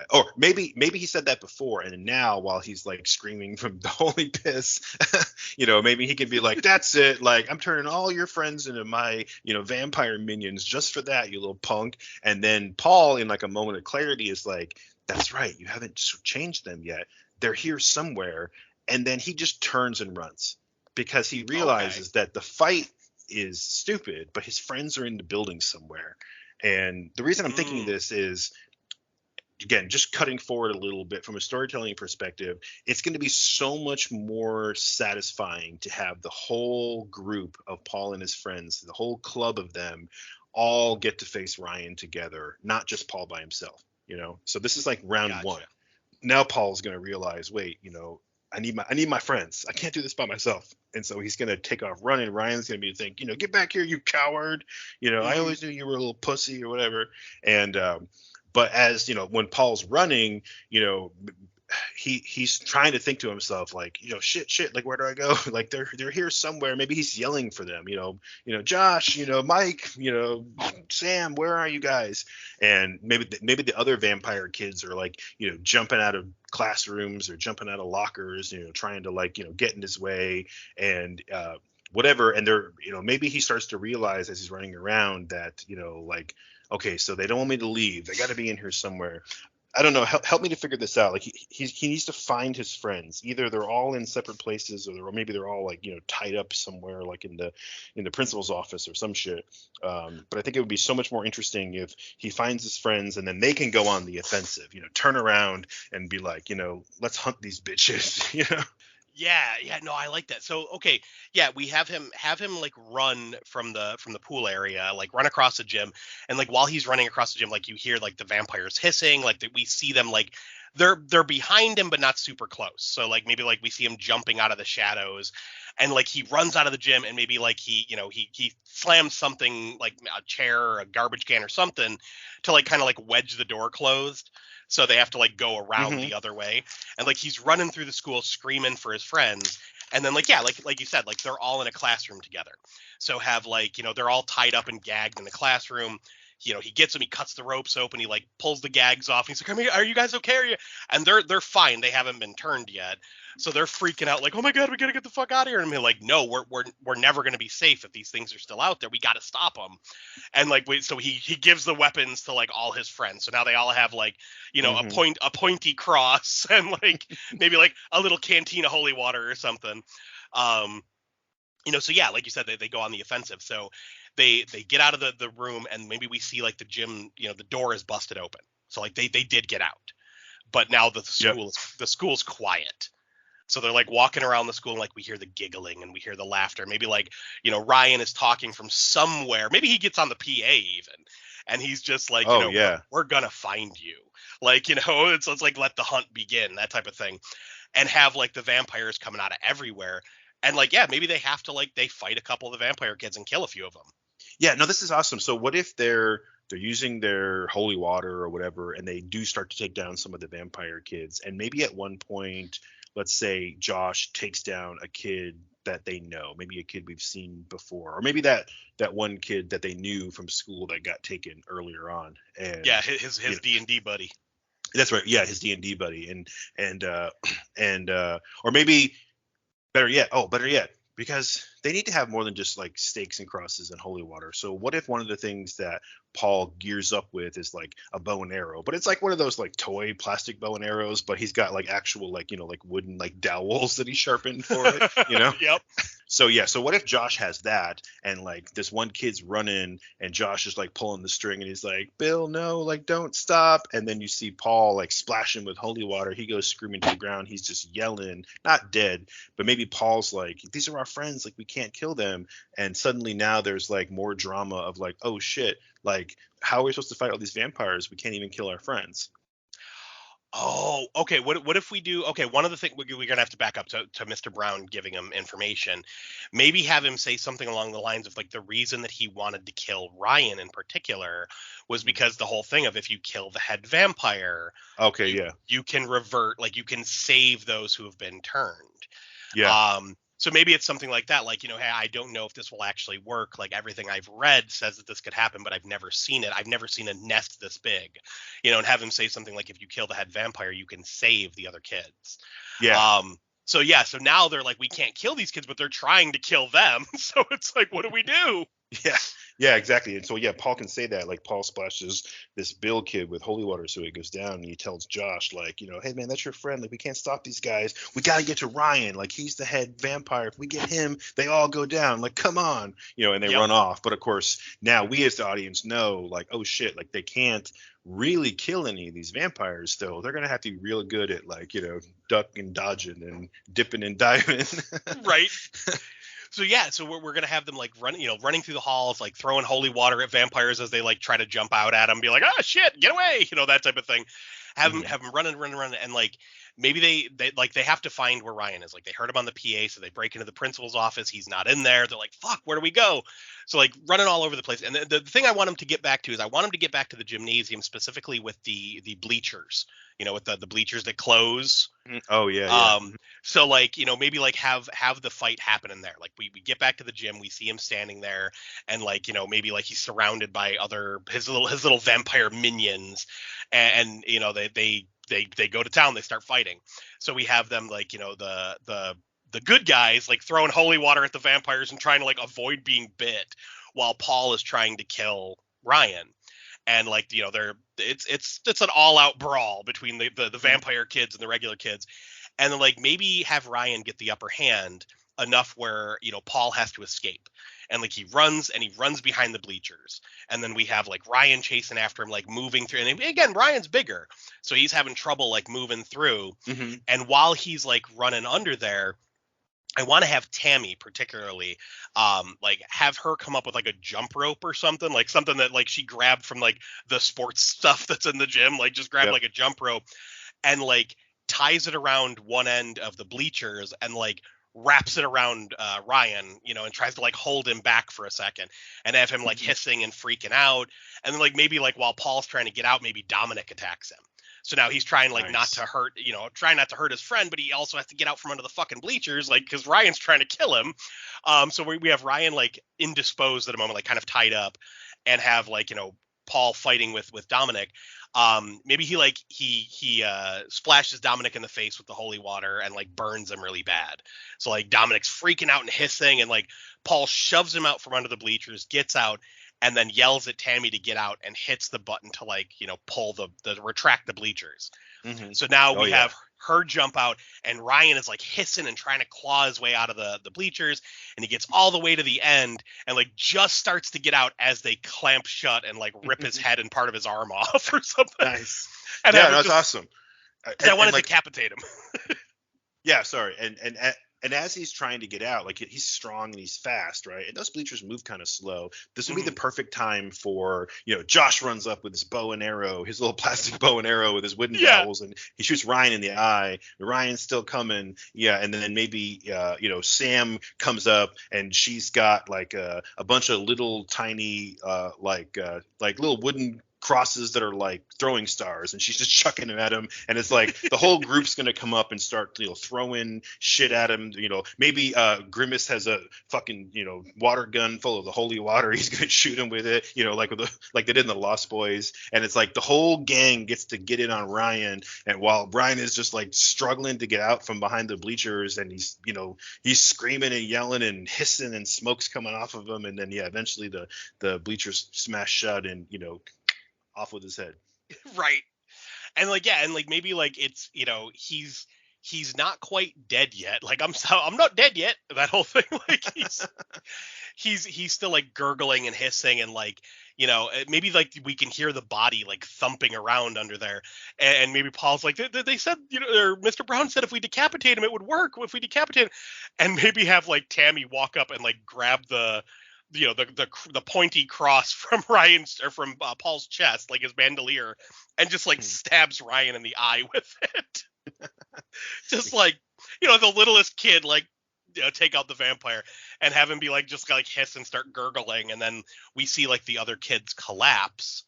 or maybe he said that before, and now while he's like screaming from the holy piss, maybe he can be like, "That's it, like I'm turning all your friends into my vampire minions just for that, you little punk." And then Paul, in like a moment of clarity, is like, "That's right, you haven't changed them yet, they're here somewhere." And then he just turns and runs, because he Okay. realizes that the fight is stupid, but his friends are in the building somewhere. And the reason I'm thinking Mm, this is, again, just cutting forward a little bit from a storytelling perspective, it's going to be so much more satisfying to have the whole group of Paul and his friends, the whole club of them, all get to face Ryan together, not just Paul by himself. So this is like round one. gotcha. Now Paul's going to realize, wait, I need my friends. I can't do this by myself. And so he's gonna take off running. Ryan's gonna be think, get back here, you coward. I Hmm. always knew you were a little pussy or whatever. And but as when Paul's running, you know, he's trying to think to himself like, shit, like where do I go? Like they're here somewhere. Maybe he's yelling for them. Josh, Mike, Sam, where are you guys? And maybe the other vampire kids are like, jumping out of classrooms or jumping out of lockers, trying to like, get in his way and whatever. And they're, maybe he starts to realize as he's running around that, like, okay, so they don't want me to leave. They got to be in here somewhere. I don't know. Help me to figure this out. Like he needs to find his friends. Either they're all in separate places, or maybe they're all like tied up somewhere, like in the principal's office or some shit. But I think it would be so much more interesting if he finds his friends and then they can go on the offensive. Turn around and be like, let's hunt these bitches. Yeah, yeah, no, I like that. So, okay, yeah, we have him like run from the pool area, like run across the gym, and like while he's running across the gym, like you hear like the vampires hissing, like that we see them like they're behind him but not super close. So like maybe like we see him jumping out of the shadows, and like he runs out of the gym, and maybe like he slams something like a chair or a garbage can or something to like kind of like wedge the door closed. So they have to like go around Hmm. the other way, and like he's running through the school screaming for his friends, and then like yeah, like you said, like they're all in a classroom together, so have like they're all tied up and gagged in the classroom. He gets them, he cuts the ropes open, he like pulls the gags off, and he's like, are you guys okay, are you? And they're fine, they haven't been turned yet, so they're freaking out like, oh my god, we gotta get the fuck out of here. And I'm like, no, we're never gonna be safe if these things are still out there, we gotta stop them. And like wait, so he gives the weapons to like all his friends, so now they all have like Hmm. a pointy cross and like maybe like a little canteen of holy water or something. um so yeah, like you said, they go on the offensive, so they get out of the room, and maybe we see like the gym, the door is busted open, so like they did get out, but now Yep. the school's quiet. So they're like walking around the school, and like we hear the giggling and we hear the laughter. Maybe like, Ryan is talking from somewhere. Maybe he gets on the PA even. And he's just like, Oh we're yeah. we're gonna find you. Like, it's like let the hunt begin, that type of thing. And have like the vampires coming out of everywhere. And like, yeah, maybe they have to like they fight a couple of the vampire kids and kill a few of them. Yeah, no, this is awesome. So what if they're using their holy water or whatever, and they do start to take down some of the vampire kids, and maybe at one point, let's say Josh takes down a kid that they know, maybe a kid we've seen before, or maybe that one kid that they knew from school that got taken earlier on, Yeah, and you his know, D&D buddy. that's right, yeah, his D&D buddy, and or maybe better yet, because they need to have more than just like stakes and crosses and holy water. So what if one of the things that Paul gears up with is like a bow and arrow, but it's like one of those like toy plastic bow and arrows, but he's got like actual like like wooden like dowels that he sharpened for it. Yep. So yeah, so what if Josh has that, and like this one kid's running and Josh is like pulling the string and he's like, "Bill, no, like don't stop." And then you see Paul like splashing with holy water. He goes screaming to the ground. He's just yelling, not dead, but maybe Paul's like, "These are our friends, like we can't kill them." And suddenly now there's like more drama of like, "Oh shit, like how are we supposed to fight all these vampires? We can't even kill our friends." Oh, okay. What if we do? Okay, one of the things we're gonna have to back up to Mr. Brown giving him information. Maybe have him say something along the lines of like the reason that he wanted to kill Ryan in particular was Mhm. because the whole thing of if you kill the head vampire, Okay, you yeah, you can revert, like you can save those who have been turned. yeah, So maybe it's something like that, like, hey, I don't know if this will actually work. Like everything I've read says that this could happen, but I've never seen it. I've never seen a nest this big, and have him say something like, if you kill the head vampire, you can save the other kids. yeah. Um, so yeah, so now they're like, we can't kill these kids, but they're trying to kill them. So it's like, what do we do? Yeah, yeah, exactly. And so yeah, Paul can say that. Like Paul splashes this Bill kid with holy water, so he goes down and he tells Josh, like, hey man, that's your friend. Like we can't stop these guys. We gotta get to Ryan. Like he's the head vampire. If we get him, they all go down. Like come on, and they Yep. run off. But of course, now we as the audience know, like, oh shit, like they can't really kill any of these vampires though. They're gonna have to be real good at like ducking and dodging and dipping and diving. Right. So yeah, so we're gonna have them like running through the halls, like throwing holy water at vampires as they like try to jump out at them, be like, oh shit, get away, that type of thing. Have them Mhm. running, and like maybe they have to find where Ryan is. Like they heard him on the PA, so they break into the principal's office. He's not in there. They're like, fuck, where do we go? So like running all over the place. And the thing I want him to get back to is I want him to get back to the gymnasium, specifically with the bleachers. With the bleachers that close. Mhm. Oh yeah, yeah. um so like maybe like have the fight happen in there, like we get back to the gym, we see him standing there, and like maybe like he's surrounded by other his little vampire minions, and they go to town, they start fighting. So we have them like the good guys like throwing holy water at the vampires and trying to like avoid being bit, while Paul is trying to kill Ryan. And like they're it's an all out brawl between the Mhm. vampire kids and the regular kids. And then like maybe have Ryan get the upper hand enough where Paul has to escape, and like he runs behind the bleachers, and then we have like Ryan chasing after him, like moving through, and again Ryan's bigger, so he's having trouble like moving through. Mhm. And while he's like running under there, I want to have Tammy particularly, like have her come up with like a jump rope or something, like something that like she grabbed from like the sports stuff that's in the gym, like just grab Yep. like a jump rope and like ties it around one end of the bleachers and like wraps it around Ryan, and tries to like hold him back for a second and have him like Mhm. hissing and freaking out. And then like maybe like while Paul's trying to get out, maybe Dominic attacks him. So now he's trying like not to Nice. hurt, trying not to hurt his friend, but he also has to get out from under the fucking bleachers, like because Ryan's trying to kill him. So we have Ryan like indisposed at a moment, like kind of tied up, and have like Paul fighting with Dominic. Maybe he splashes Dominic in the face with the holy water and like burns him really bad. So like Dominic's freaking out and hissing, and like Paul shoves him out from under the bleachers, gets out, and then yells at Tammy to get out and hits the button to like pull the retract the bleachers. Mhm. So now Oh we yeah. have her jump out, and Ryan is like hissing and trying to claw his way out of the bleachers, and he gets all the way to the end and like just starts to get out as they clamp shut and like rip his head and part of his arm off or something, Nice. and Yeah, have him that's just awesome. because I want And to like, decapitate him. yeah, sorry. And as he's trying to get out, like he's strong and he's fast, right? And those bleachers move kind of slow. This would be the Mhm. perfect time for, Josh runs up with his bow and arrow, his little plastic bow and arrow with his wooden Yeah. dowels, and he shoots Ryan in the eye. Ryan's still coming, yeah. And then maybe, Sam comes up and she's got like a bunch of little tiny, like little wooden crosses that are like throwing stars, and she's just chucking them at him, and it's like the whole group's gonna come up and start throwing shit at him. Maybe Grimace has a fucking water gun full of the holy water. He's gonna shoot him with it, like they did in the Lost Boys. And it's like the whole gang gets to get in on Ryan, and while Brian is just like struggling to get out from behind the bleachers, and he's screaming and yelling and hissing, and smoke's coming off of him, and then yeah, eventually the bleachers smash shut, and off with his head. Right. And like yeah, and like maybe like it's he's not quite dead yet, like I'm not dead yet, that whole thing. Like he's still like gurgling and hissing, and like maybe like we can hear the body like thumping around under there. And maybe Paul's like, they said, or Mr. Brown said if we decapitate him it would work, if we decapitate him. And maybe have like Tammy walk up and like grab the pointy cross from Ryan's or from Paul's chest, like his bandolier, and just like stabs Ryan in the eye with it. Just like, the littlest kid, like, take out the vampire and have him be like, just like hiss and start gurgling. And then we see like the other kids collapse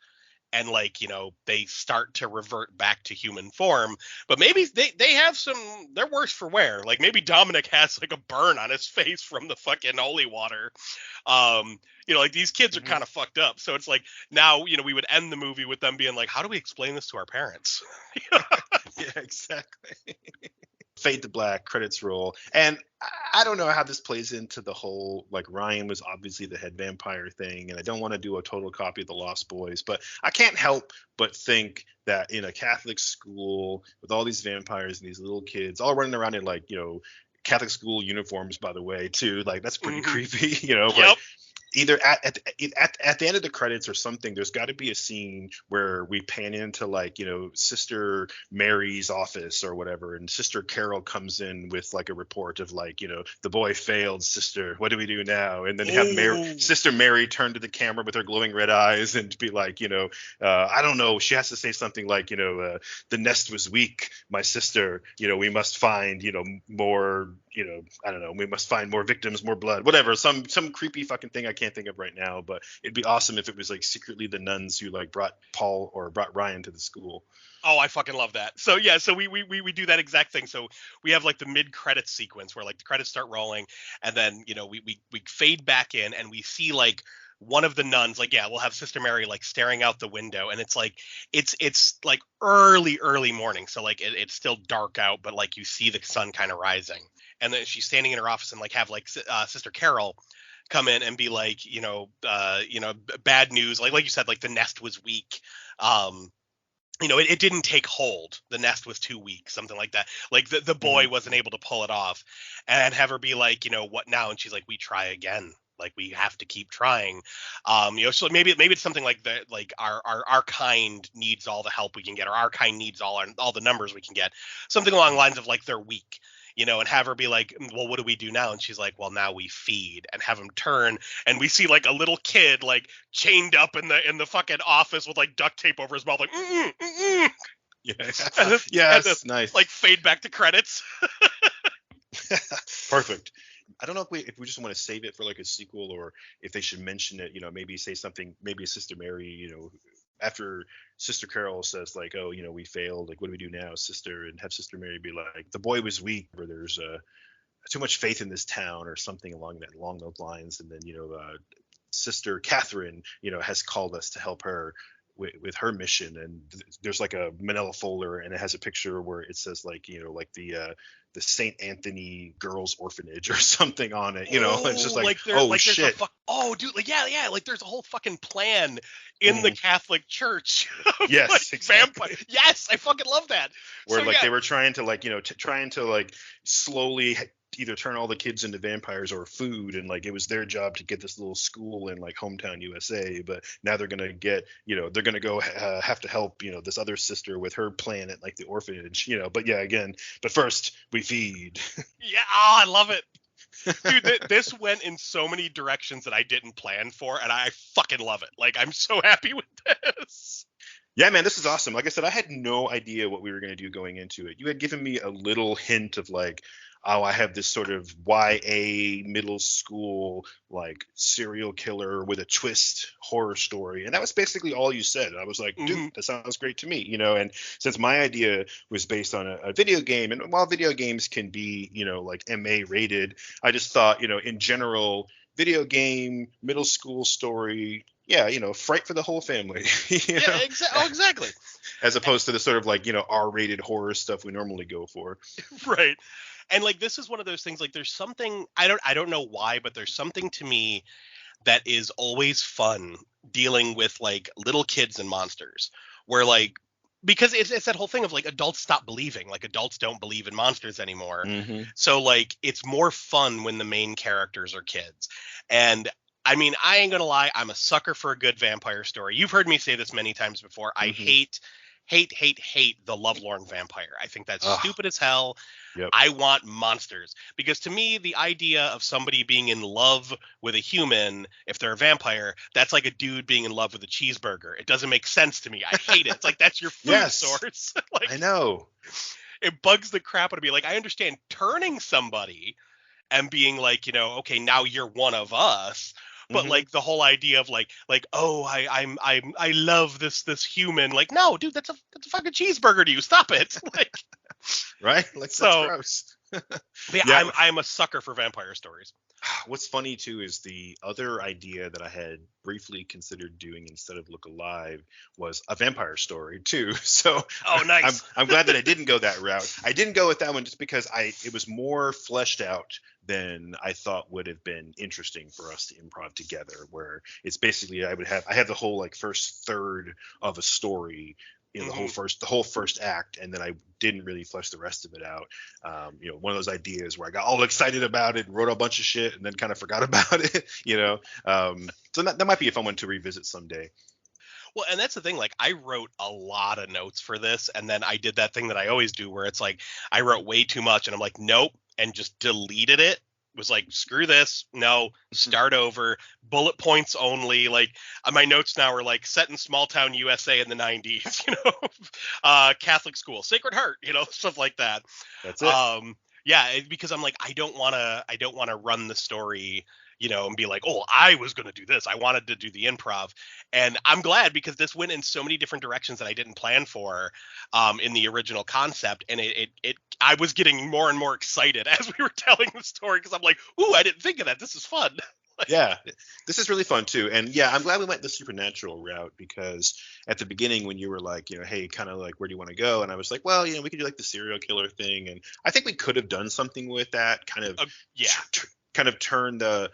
and like, they start to revert back to human form, but maybe they have they're worse for wear. Like maybe Dominic has like a burn on his face from the fucking holy water. Like these kids are kind of fucked up. So it's like now, we would end the movie with them being like, how do we explain this to our parents? Yeah, exactly. Fade to black, credits roll. And I don't know how this plays into the whole, like, Ryan was obviously the head vampire thing, and I don't want to do a total copy of The Lost Boys, but I can't help but think that in a Catholic school with all these vampires and these little kids all running around in, like, Catholic school uniforms, by the way, too, like, that's pretty creepy, Yep. But either at the end of the credits or something, there's got to be a scene where we pan into, like, Sister Mary's office or whatever, and Sister Carol comes in with like a report of like, the boy failed, sister, what do we do now? And then have Sister Mary turn to the camera with her glowing red eyes and be like, I don't know, she has to say something like, the nest was weak, my sister, we must find, more, I don't know, we must find more victims, more blood, whatever, some creepy fucking thing I can't think of right now, but it'd be awesome if it was like secretly the nuns who like brought Paul or brought Ryan to the school. Oh, I fucking love that. So yeah, so we do that exact thing. So we have like the mid-credits sequence where like the credits start rolling, and then we fade back in and we see like one of the nuns, like, yeah, we'll have Sister Mary like staring out the window, and it's like it's like early morning, so like it's still dark out, but like you see the sun kind of rising, and then she's standing in her office and like have like Sister Carol come in and be like, bad news, like you said, like the nest was weak. It didn't take hold. The nest was too weak, something like that. Like the boy wasn't able to pull it off, and have her be like, what now? And she's like, we try again. Like we have to keep trying. So maybe it's something like that. Like our kind needs all the help we can get, or our kind needs all the numbers we can get. Something along the lines of like they're weak. And have her be like, well, what do we do now? And she's like, well, now we feed, and have him turn. And we see like a little kid, like chained up in the fucking office with like duct tape over his mouth, like, Yeah. Yes, nice. Like fade back to credits. Perfect. I don't know if we just want to save it for like a sequel, or if they should mention it, maybe say something, maybe Sister Mary, after Sister Carol says like, oh, we failed, like, what do we do now, sister? And have Sister Mary be like, the boy was weak, or there's too much faith in this town, or something along those lines. And then, Sister Catherine, has called us to help her with her mission. And there's like a manila folder, and it has a picture where it says like, like the St. Anthony Girls Orphanage or something on it, it's just like oh, like shit. Dude, like, yeah, like there's a whole fucking plan in the Catholic Church. Yes, like, exactly. Vampire. Yes, I fucking love that. Where they were trying to like, trying to like slowly either turn all the kids into vampires or food, and like it was their job to get this little school in like hometown USA, but now they're gonna get, they're gonna go have to help this other sister with her plan at like the orphanage, but yeah, again, but first we feed. Yeah, I love it. Dude, this went in so many directions that I didn't plan for, and I fucking love it. Like, I'm so happy with this. Yeah, man, this is awesome. Like I said, I had no idea what we were going to do going into it. You had given me a little hint of like, oh, I have this sort of YA middle school like serial killer with a twist horror story, and that was basically all you said. I was like, dude, that sounds great to me, and since my idea was based on a video game, and while video games can be, like MA rated, I just thought, in general, video game middle school story, yeah, fright for the whole family. Yeah, exactly. As opposed to the sort of like, R-rated horror stuff we normally go for. Right. And like, this is one of those things, like there's something, I don't know why, but there's something to me that is always fun dealing with like little kids and monsters, where like, because it's that whole thing of like adults stop believing, like adults don't believe in monsters anymore. So like, it's more fun when the main characters are kids. And I mean, I ain't gonna lie, I'm a sucker for a good vampire story. You've heard me say this many times before. I hate the lovelorn vampire. I think that's stupid as hell. Yep. I want monsters, because to me, the idea of somebody being in love with a human, if they're a vampire, that's like a dude being in love with a cheeseburger. It doesn't make sense to me. I hate it. It's like, that's your food Yes, source. I Like, know. it bugs the crap out of me. Like, I understand turning somebody and being like, okay, now you're one of us. But Hmm. like the whole idea of like, oh, I love this human. Like, no, dude, that's a fucking cheeseburger to you. Stop it. Like, Right? Like, that's so gross. but yeah, Yeah. I'm a sucker for vampire stories. What's funny too is the other idea that I had briefly considered doing instead of Look Alive was a vampire story too. So Oh, I'm nice. I'm glad that I didn't go that route. I didn't go with that one just because it was more fleshed out than I thought would have been interesting for us to improv together. Where it's basically I have the whole like first third of a story, Hmm. the whole first act, and then I didn't really flesh the rest of it out. One of those ideas where I got all excited about it and wrote a bunch of shit and then kind of forgot about it. So that might be a fun one to revisit someday. Well, and that's the thing. Like, I wrote a lot of notes for this, and then I did that thing that I always do, where it's like I wrote way too much, and I'm like, nope, and just deleted it. Was like, screw this, no, start over, bullet points only. Like, my notes now are like set in small town USA in the 90s, Catholic school, Sacred Heart, stuff like that. That's it. Yeah, because I'm like, I don't want to run the story, and be like, oh, I was going to do this. I wanted to do the improv, and I'm glad, because this went in so many different directions that I didn't plan for, in the original concept, and I was getting more and more excited as we were telling the story, because I'm like, ooh, I didn't think of that. This is fun. Yeah, this is really fun too. And yeah, I'm glad we went the supernatural route because at the beginning when you were like, hey, kind of like, where do you want to go? And I was like, well, we could do like the serial killer thing. And I think we could have done something with that, kind of, Yeah. kind of turn the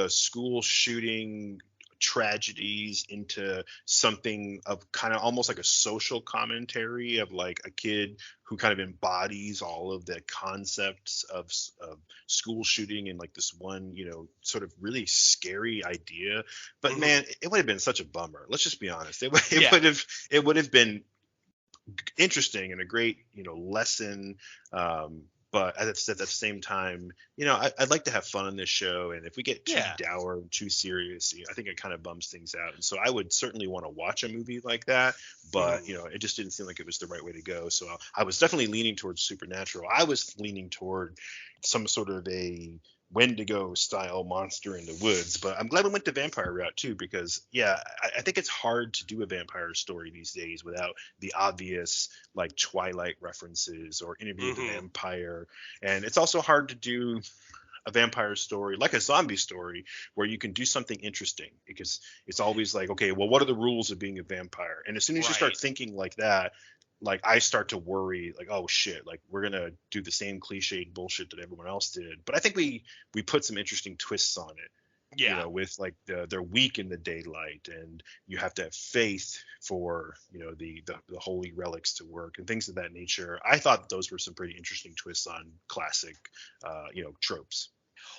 school shooting tragedies into something of kind of almost like a social commentary of like a kid who kind of embodies all of the concepts of school shooting and like this one sort of really scary idea. But Hmm. man, it would have been such a bummer. Let's just be honest. It Yeah. would have been interesting and a great lesson. But at the same time, I'd like to have fun on this show, and if we get too Yeah. dour and too serious, I think it kind of bums things out. And so I would certainly want to watch a movie like that, but Mhm. it just didn't seem like it was the right way to go. So I was definitely leaning towards supernatural. I was leaning toward some sort of a Wendigo style monster in the woods, but I'm glad we went the vampire route too, because yeah, I think it's hard to do a vampire story these days without the obvious like Twilight references or Interview with the Mhm. Vampire. And it's also hard to do a vampire story like a zombie story where you can do something interesting, because it's always like, okay, well, what are the rules of being a vampire? And as soon as you start Right. thinking like that, like I start to worry, like, oh shit, like we're gonna do the same cliched bullshit that everyone else did. But I think we put some interesting twists on it, Yeah. with like they're weak in the daylight, and you have to have faith for the holy relics to work and things of that nature. I thought those were some pretty interesting twists on classic tropes.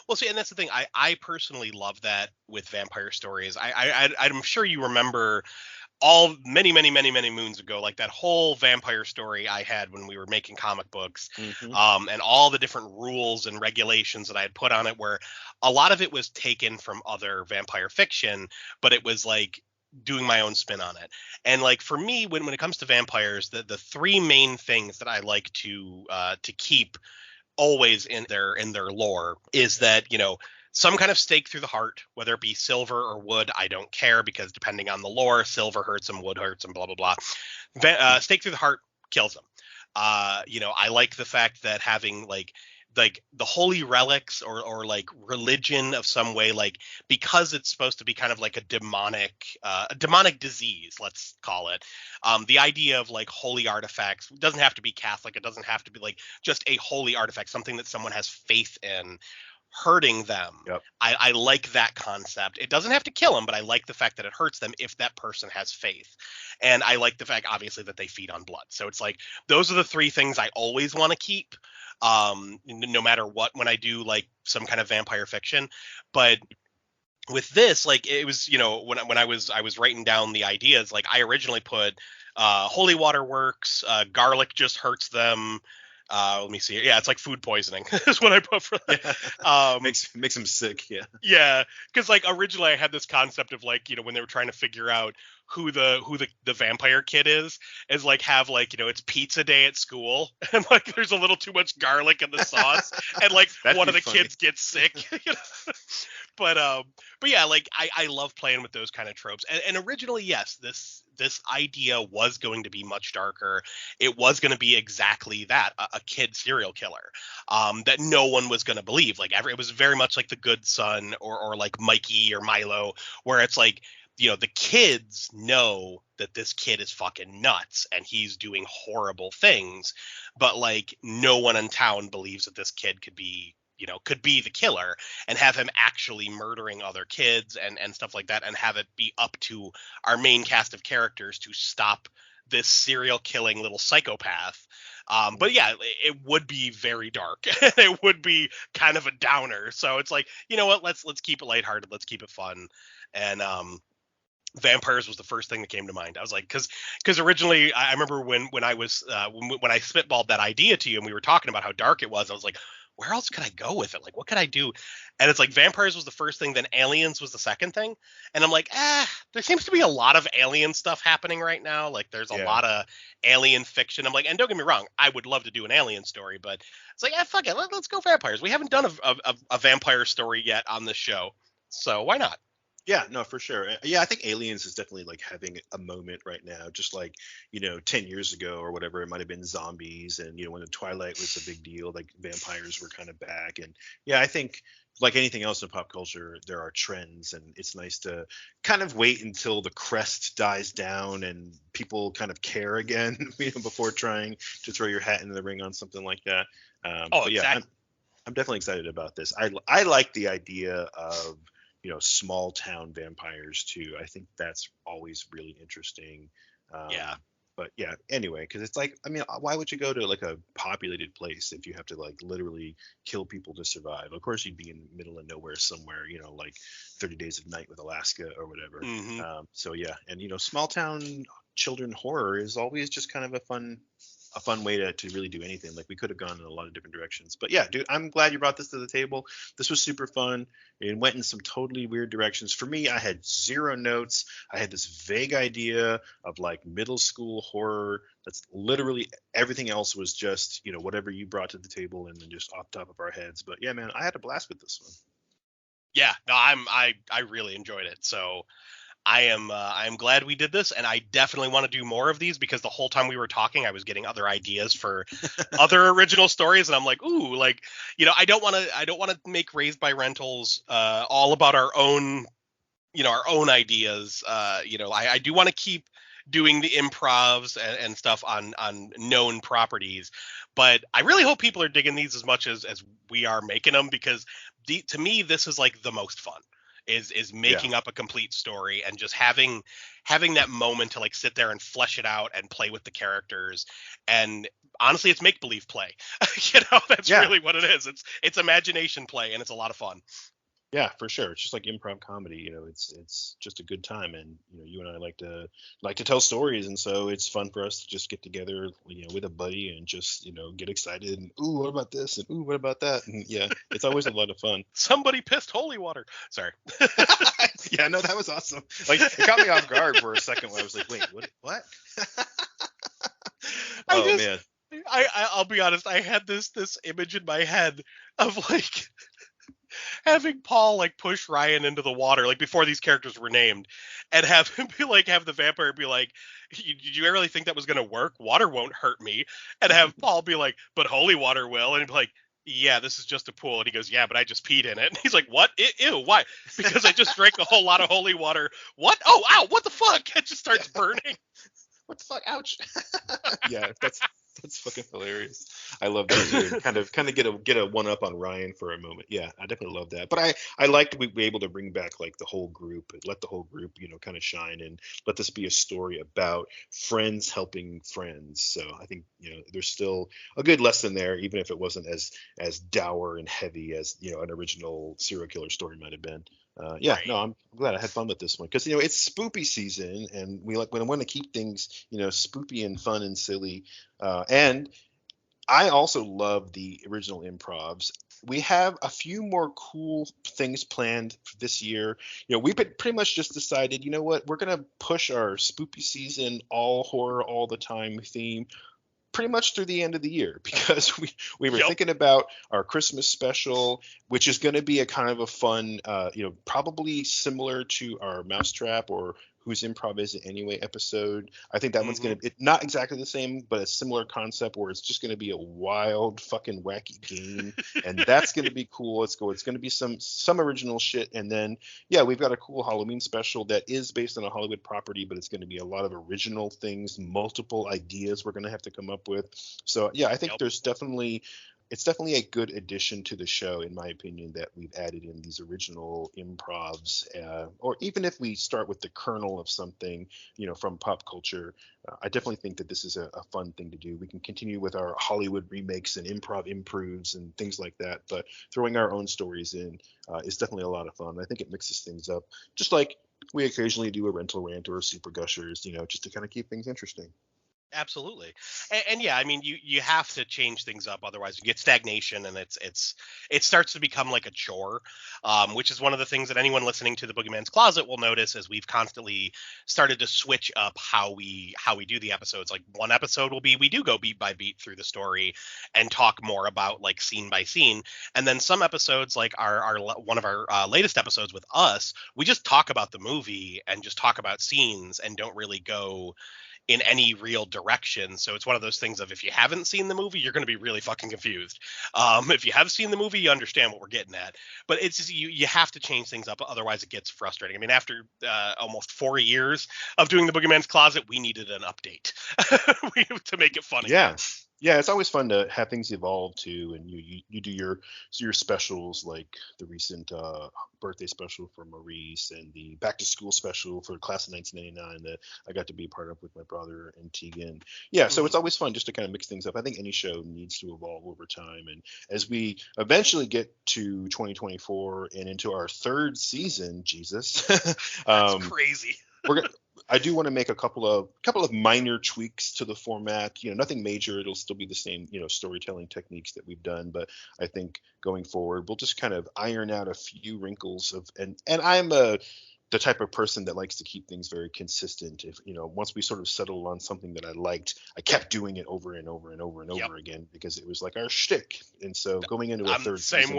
Well, see, and that's the thing. I personally love that with vampire stories. I'm sure you remember all many moons ago, like that whole vampire story I had when we were making comic books, Hmm. and all the different rules and regulations that I had put on it, where a lot of it was taken from other vampire fiction, but it was like doing my own spin on it. And like for me, when it comes to vampires, the three main things that I like to keep always in their lore is that some kind of stake through the heart, whether it be silver or wood. I don't care, because depending on the lore, silver hurts them, wood hurts them, blah blah blah. Stake through the heart kills them. I like the fact that having like the holy relics, or like religion of some way, like, because it's supposed to be kind of like a demonic disease, let's call it. The idea of like holy artifacts doesn't have to be Catholic. It doesn't have to be like just a holy artifact, something that someone has faith in hurting them. Yep. I like that concept. It doesn't have to kill them, but I like the fact that it hurts them if that person has faith. And I like the fact, obviously, that they feed on blood. So it's like, those are the three things I always want to keep, no matter what, when I do like some kind of vampire fiction. But with this, like, it was, when I was writing down the ideas, like, I originally put holy water works, garlic just hurts them, Let me see. Yeah, it's like food poisoning is what I put for that. Yeah. Makes him sick. Yeah. Yeah, because like originally I had this concept of like when they were trying to figure out who the vampire kid is like have like it's pizza day at school and like there's a little too much garlic in the sauce and like That'd one be of the funny. kids gets sick. But yeah, like I love playing with those kind of tropes. And originally, yes, this idea was going to be much darker. It was going to be exactly that, a kid serial killer, that no one was going to believe. Like it was very much like the Good Son or like Mikey or Milo, where it's like the kids know that this kid is fucking nuts and he's doing horrible things, but like no one in town believes that this kid could be the killer and have him actually murdering other kids and stuff like that, and have it be up to our main cast of characters to stop this serial killing little psychopath. But yeah, it would be very dark. It would be kind of a downer. So it's like, you know what? Let's keep it lighthearted. Let's keep it fun. And vampires was the first thing that came to mind. I was like, because originally I remember when I was when I spitballed that idea to you and we were talking about how dark it was, I was like, where else could I go with it? Like, what could I do? And it's like vampires was the first thing, then aliens was the second thing. And I'm like, there seems to be a lot of alien stuff happening right now. Like there's a Yeah. lot of alien fiction. I'm like, and don't get me wrong, I would love to do an alien story, but it's like, fuck it, let's go vampires. We haven't done a vampire story yet on this show, so why not? Yeah, no, for sure. Yeah, I think Aliens is definitely like having a moment right now, just like, 10 years ago or whatever, it might have been zombies. And, when the Twilight was a big deal, like vampires were kind of back. And yeah, I think like anything else in pop culture, there are trends, and it's nice to kind of wait until the crest dies down and people kind of care again, before trying to throw your hat in the ring on something like that. But yeah, Exactly. I'm definitely excited about this. I like the idea of small town vampires too. I think that's always really interesting. Yeah. But yeah, anyway, because it's like, I mean, why would you go to like a populated place if you have to like literally kill people to survive? Of course, you'd be in the middle of nowhere somewhere, like 30 Days of Night with Alaska or whatever. Hmm. So yeah, and small town children horror is always just kind of a fun way to really do anything. Like we could have gone in a lot of different directions. But yeah, dude, I'm glad you brought this to the table. This was super fun. It went in some totally weird directions. For me, I had zero notes. I had this vague idea of like middle school horror. That's literally everything else was just, whatever you brought to the table and then just off the top of our heads. But yeah, man, I had a blast with this one. Yeah, no, I really enjoyed it. So I am glad we did this, and I definitely want to do more of these because the whole time we were talking, I was getting other ideas for other original stories, and I'm like, ooh, like I don't want to make Raised by Rentals all about our own ideas. I do want to keep doing the improvs and stuff on known properties, but I really hope people are digging these as much as we are making them, because to me this is like the most fun is making up a complete story and just having that moment to like sit there and flesh it out and play with the characters. And honestly, it's make believe play. That's Yeah. really what it is. It's imagination play, and it's a lot of fun. Yeah, for sure. It's just like improv comedy, it's just a good time. And you and I like to tell stories, and so it's fun for us to just get together, with a buddy and just, get excited and ooh, what about this? And ooh, what about that? And yeah, it's always a lot of fun. Somebody pissed holy water. Sorry. Yeah, no, that was awesome. Like it caught me off guard for a second when I was like, wait, what? I Oh just man. I'll be honest, I had this image in my head of like having Paul like push Ryan into the water, like before these characters were named, and have him be like, have the vampire be like, did you really think that was gonna work? Water won't hurt me. And have Paul be like, but holy water will. And he'd be like, yeah, this is just a pool. And he goes, yeah, but I just peed in it. And he's like, what? Ew, why? Because I just drank a whole lot of holy water. What? Oh, ow, what the fuck? It just starts burning. What the fuck? Ouch. Yeah, that's fucking hilarious. I love that too. Kind of get a one up on Ryan for a moment. Yeah, I definitely love that. But I liked we were able to bring back like the whole group, let the whole group, kind of shine, and let this be a story about friends helping friends. So I think, there's still a good lesson there, even if it wasn't as dour and heavy as, an original serial killer story might have been. Yeah, Right. no, I'm glad I had fun with this one because it's spoopy season, and we like when I want to keep things spoopy and fun and silly. And I also love the original improvs. We have a few more cool things planned for this year. We've pretty much just decided, you know what, we're going to push our spoopy season, all horror all the time theme pretty much through the end of the year, because we were thinking about our Christmas special, which is going to be a kind of a fun, probably similar to our Mousetrap or Whose Improv Is It Anyway episode. I think that one's going to, not exactly the same, but a similar concept where it's just going to be a wild fucking wacky game. And that's going to be cool. It's going to be some original shit. And then, we've got a cool Halloween special that is based on a Hollywood property, but it's going to be a lot of original things, multiple ideas we're going to have to come up with. So, I think it's definitely a good addition to the show, in my opinion, that we've added in these original improvs, or even if we start with the kernel of something, from pop culture. I definitely think that this is a fun thing to do. We can continue with our Hollywood remakes and improv improves and things like that, but throwing our own stories in is definitely a lot of fun. I think it mixes things up, just like we occasionally do a rental rant or a super gushers, just to kind of keep things interesting. Absolutely. And I mean, you have to change things up, otherwise you get stagnation, and it starts to become like a chore, which is one of the things that anyone listening to the Boogeyman's Closet will notice, as we've constantly started to switch up how we do the episodes. Like, one episode will be, we do go beat by beat through the story and talk more about like scene by scene, and then some episodes, like our one of our latest episodes with us, we just talk about the movie and just talk about scenes and don't really go in any real direction. So it's one of those things of, if you haven't seen the movie, you're going to be really fucking confused. If you have seen the movie, you understand what we're getting at. But it's just, you have to change things up, otherwise it gets frustrating. I mean, after almost 4 years of doing the Boogeyman's Closet, we needed an update to make it funny. Yeah, it's always fun to have things evolve too, and you do your specials, like the recent birthday special for Maurice and the back to school special for class of 1999 that I got to be part of with my brother and Tegan. So it's always fun just to kind of mix things up. I think any show needs to evolve over time, and as we eventually get to 2024 and into our third season, Jesus, that's crazy. I do want to make a couple of minor tweaks to the format. Nothing major. It'll still be the same, storytelling techniques that we've done. But I think going forward, we'll just kind of iron out a few wrinkles and I'm the type of person that likes to keep things very consistent. If once we sort of settled on something that I liked, I kept doing it over and over and over and over again, because it was like our shtick. And so going into a third season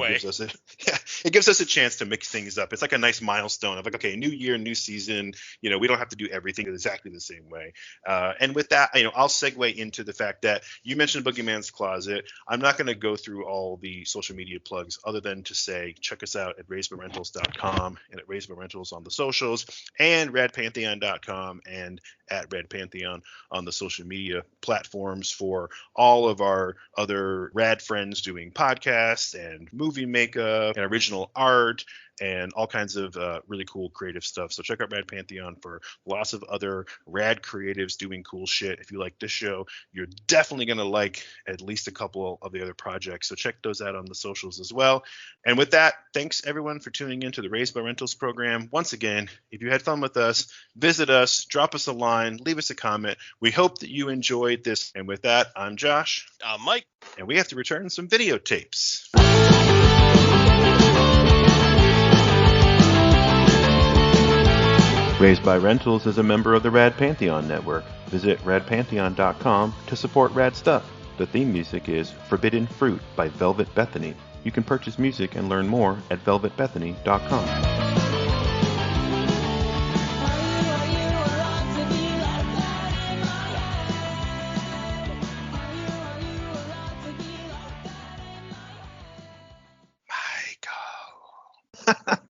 gives us a chance to mix things up. It's like a nice milestone of like, okay, new year, new season. We don't have to do everything exactly the same way. And with that, I'll segue into the fact that you mentioned Boogeyman's Closet. I'm not going to go through all the social media plugs, other than to say check us out at RaisedByRentals.com and at RaisedByRentals on the socials, and radpantheon.com and at Rad Pantheon on the social media platforms for all of our other rad friends doing podcasts and movie makeup and original art and all kinds of really cool creative stuff. So check out Rad Pantheon for lots of other rad creatives doing cool shit. If you like this show, you're definitely going to like at least a couple of the other projects. So check those out on the socials as well. And with that, thanks everyone for tuning into the Raised by Rentals program. Once again, if you had fun with us, visit us, drop us a line, leave us a comment. We hope that you enjoyed this. And with that, I'm Josh. I'm Mike. And we have to return some videotapes. Raised by Rentals is a member of the Rad Pantheon network. Visit radpantheon.com to support rad stuff. The theme music is Forbidden Fruit by Velvet Bethany. You can purchase music and learn more at velvetbethany.com.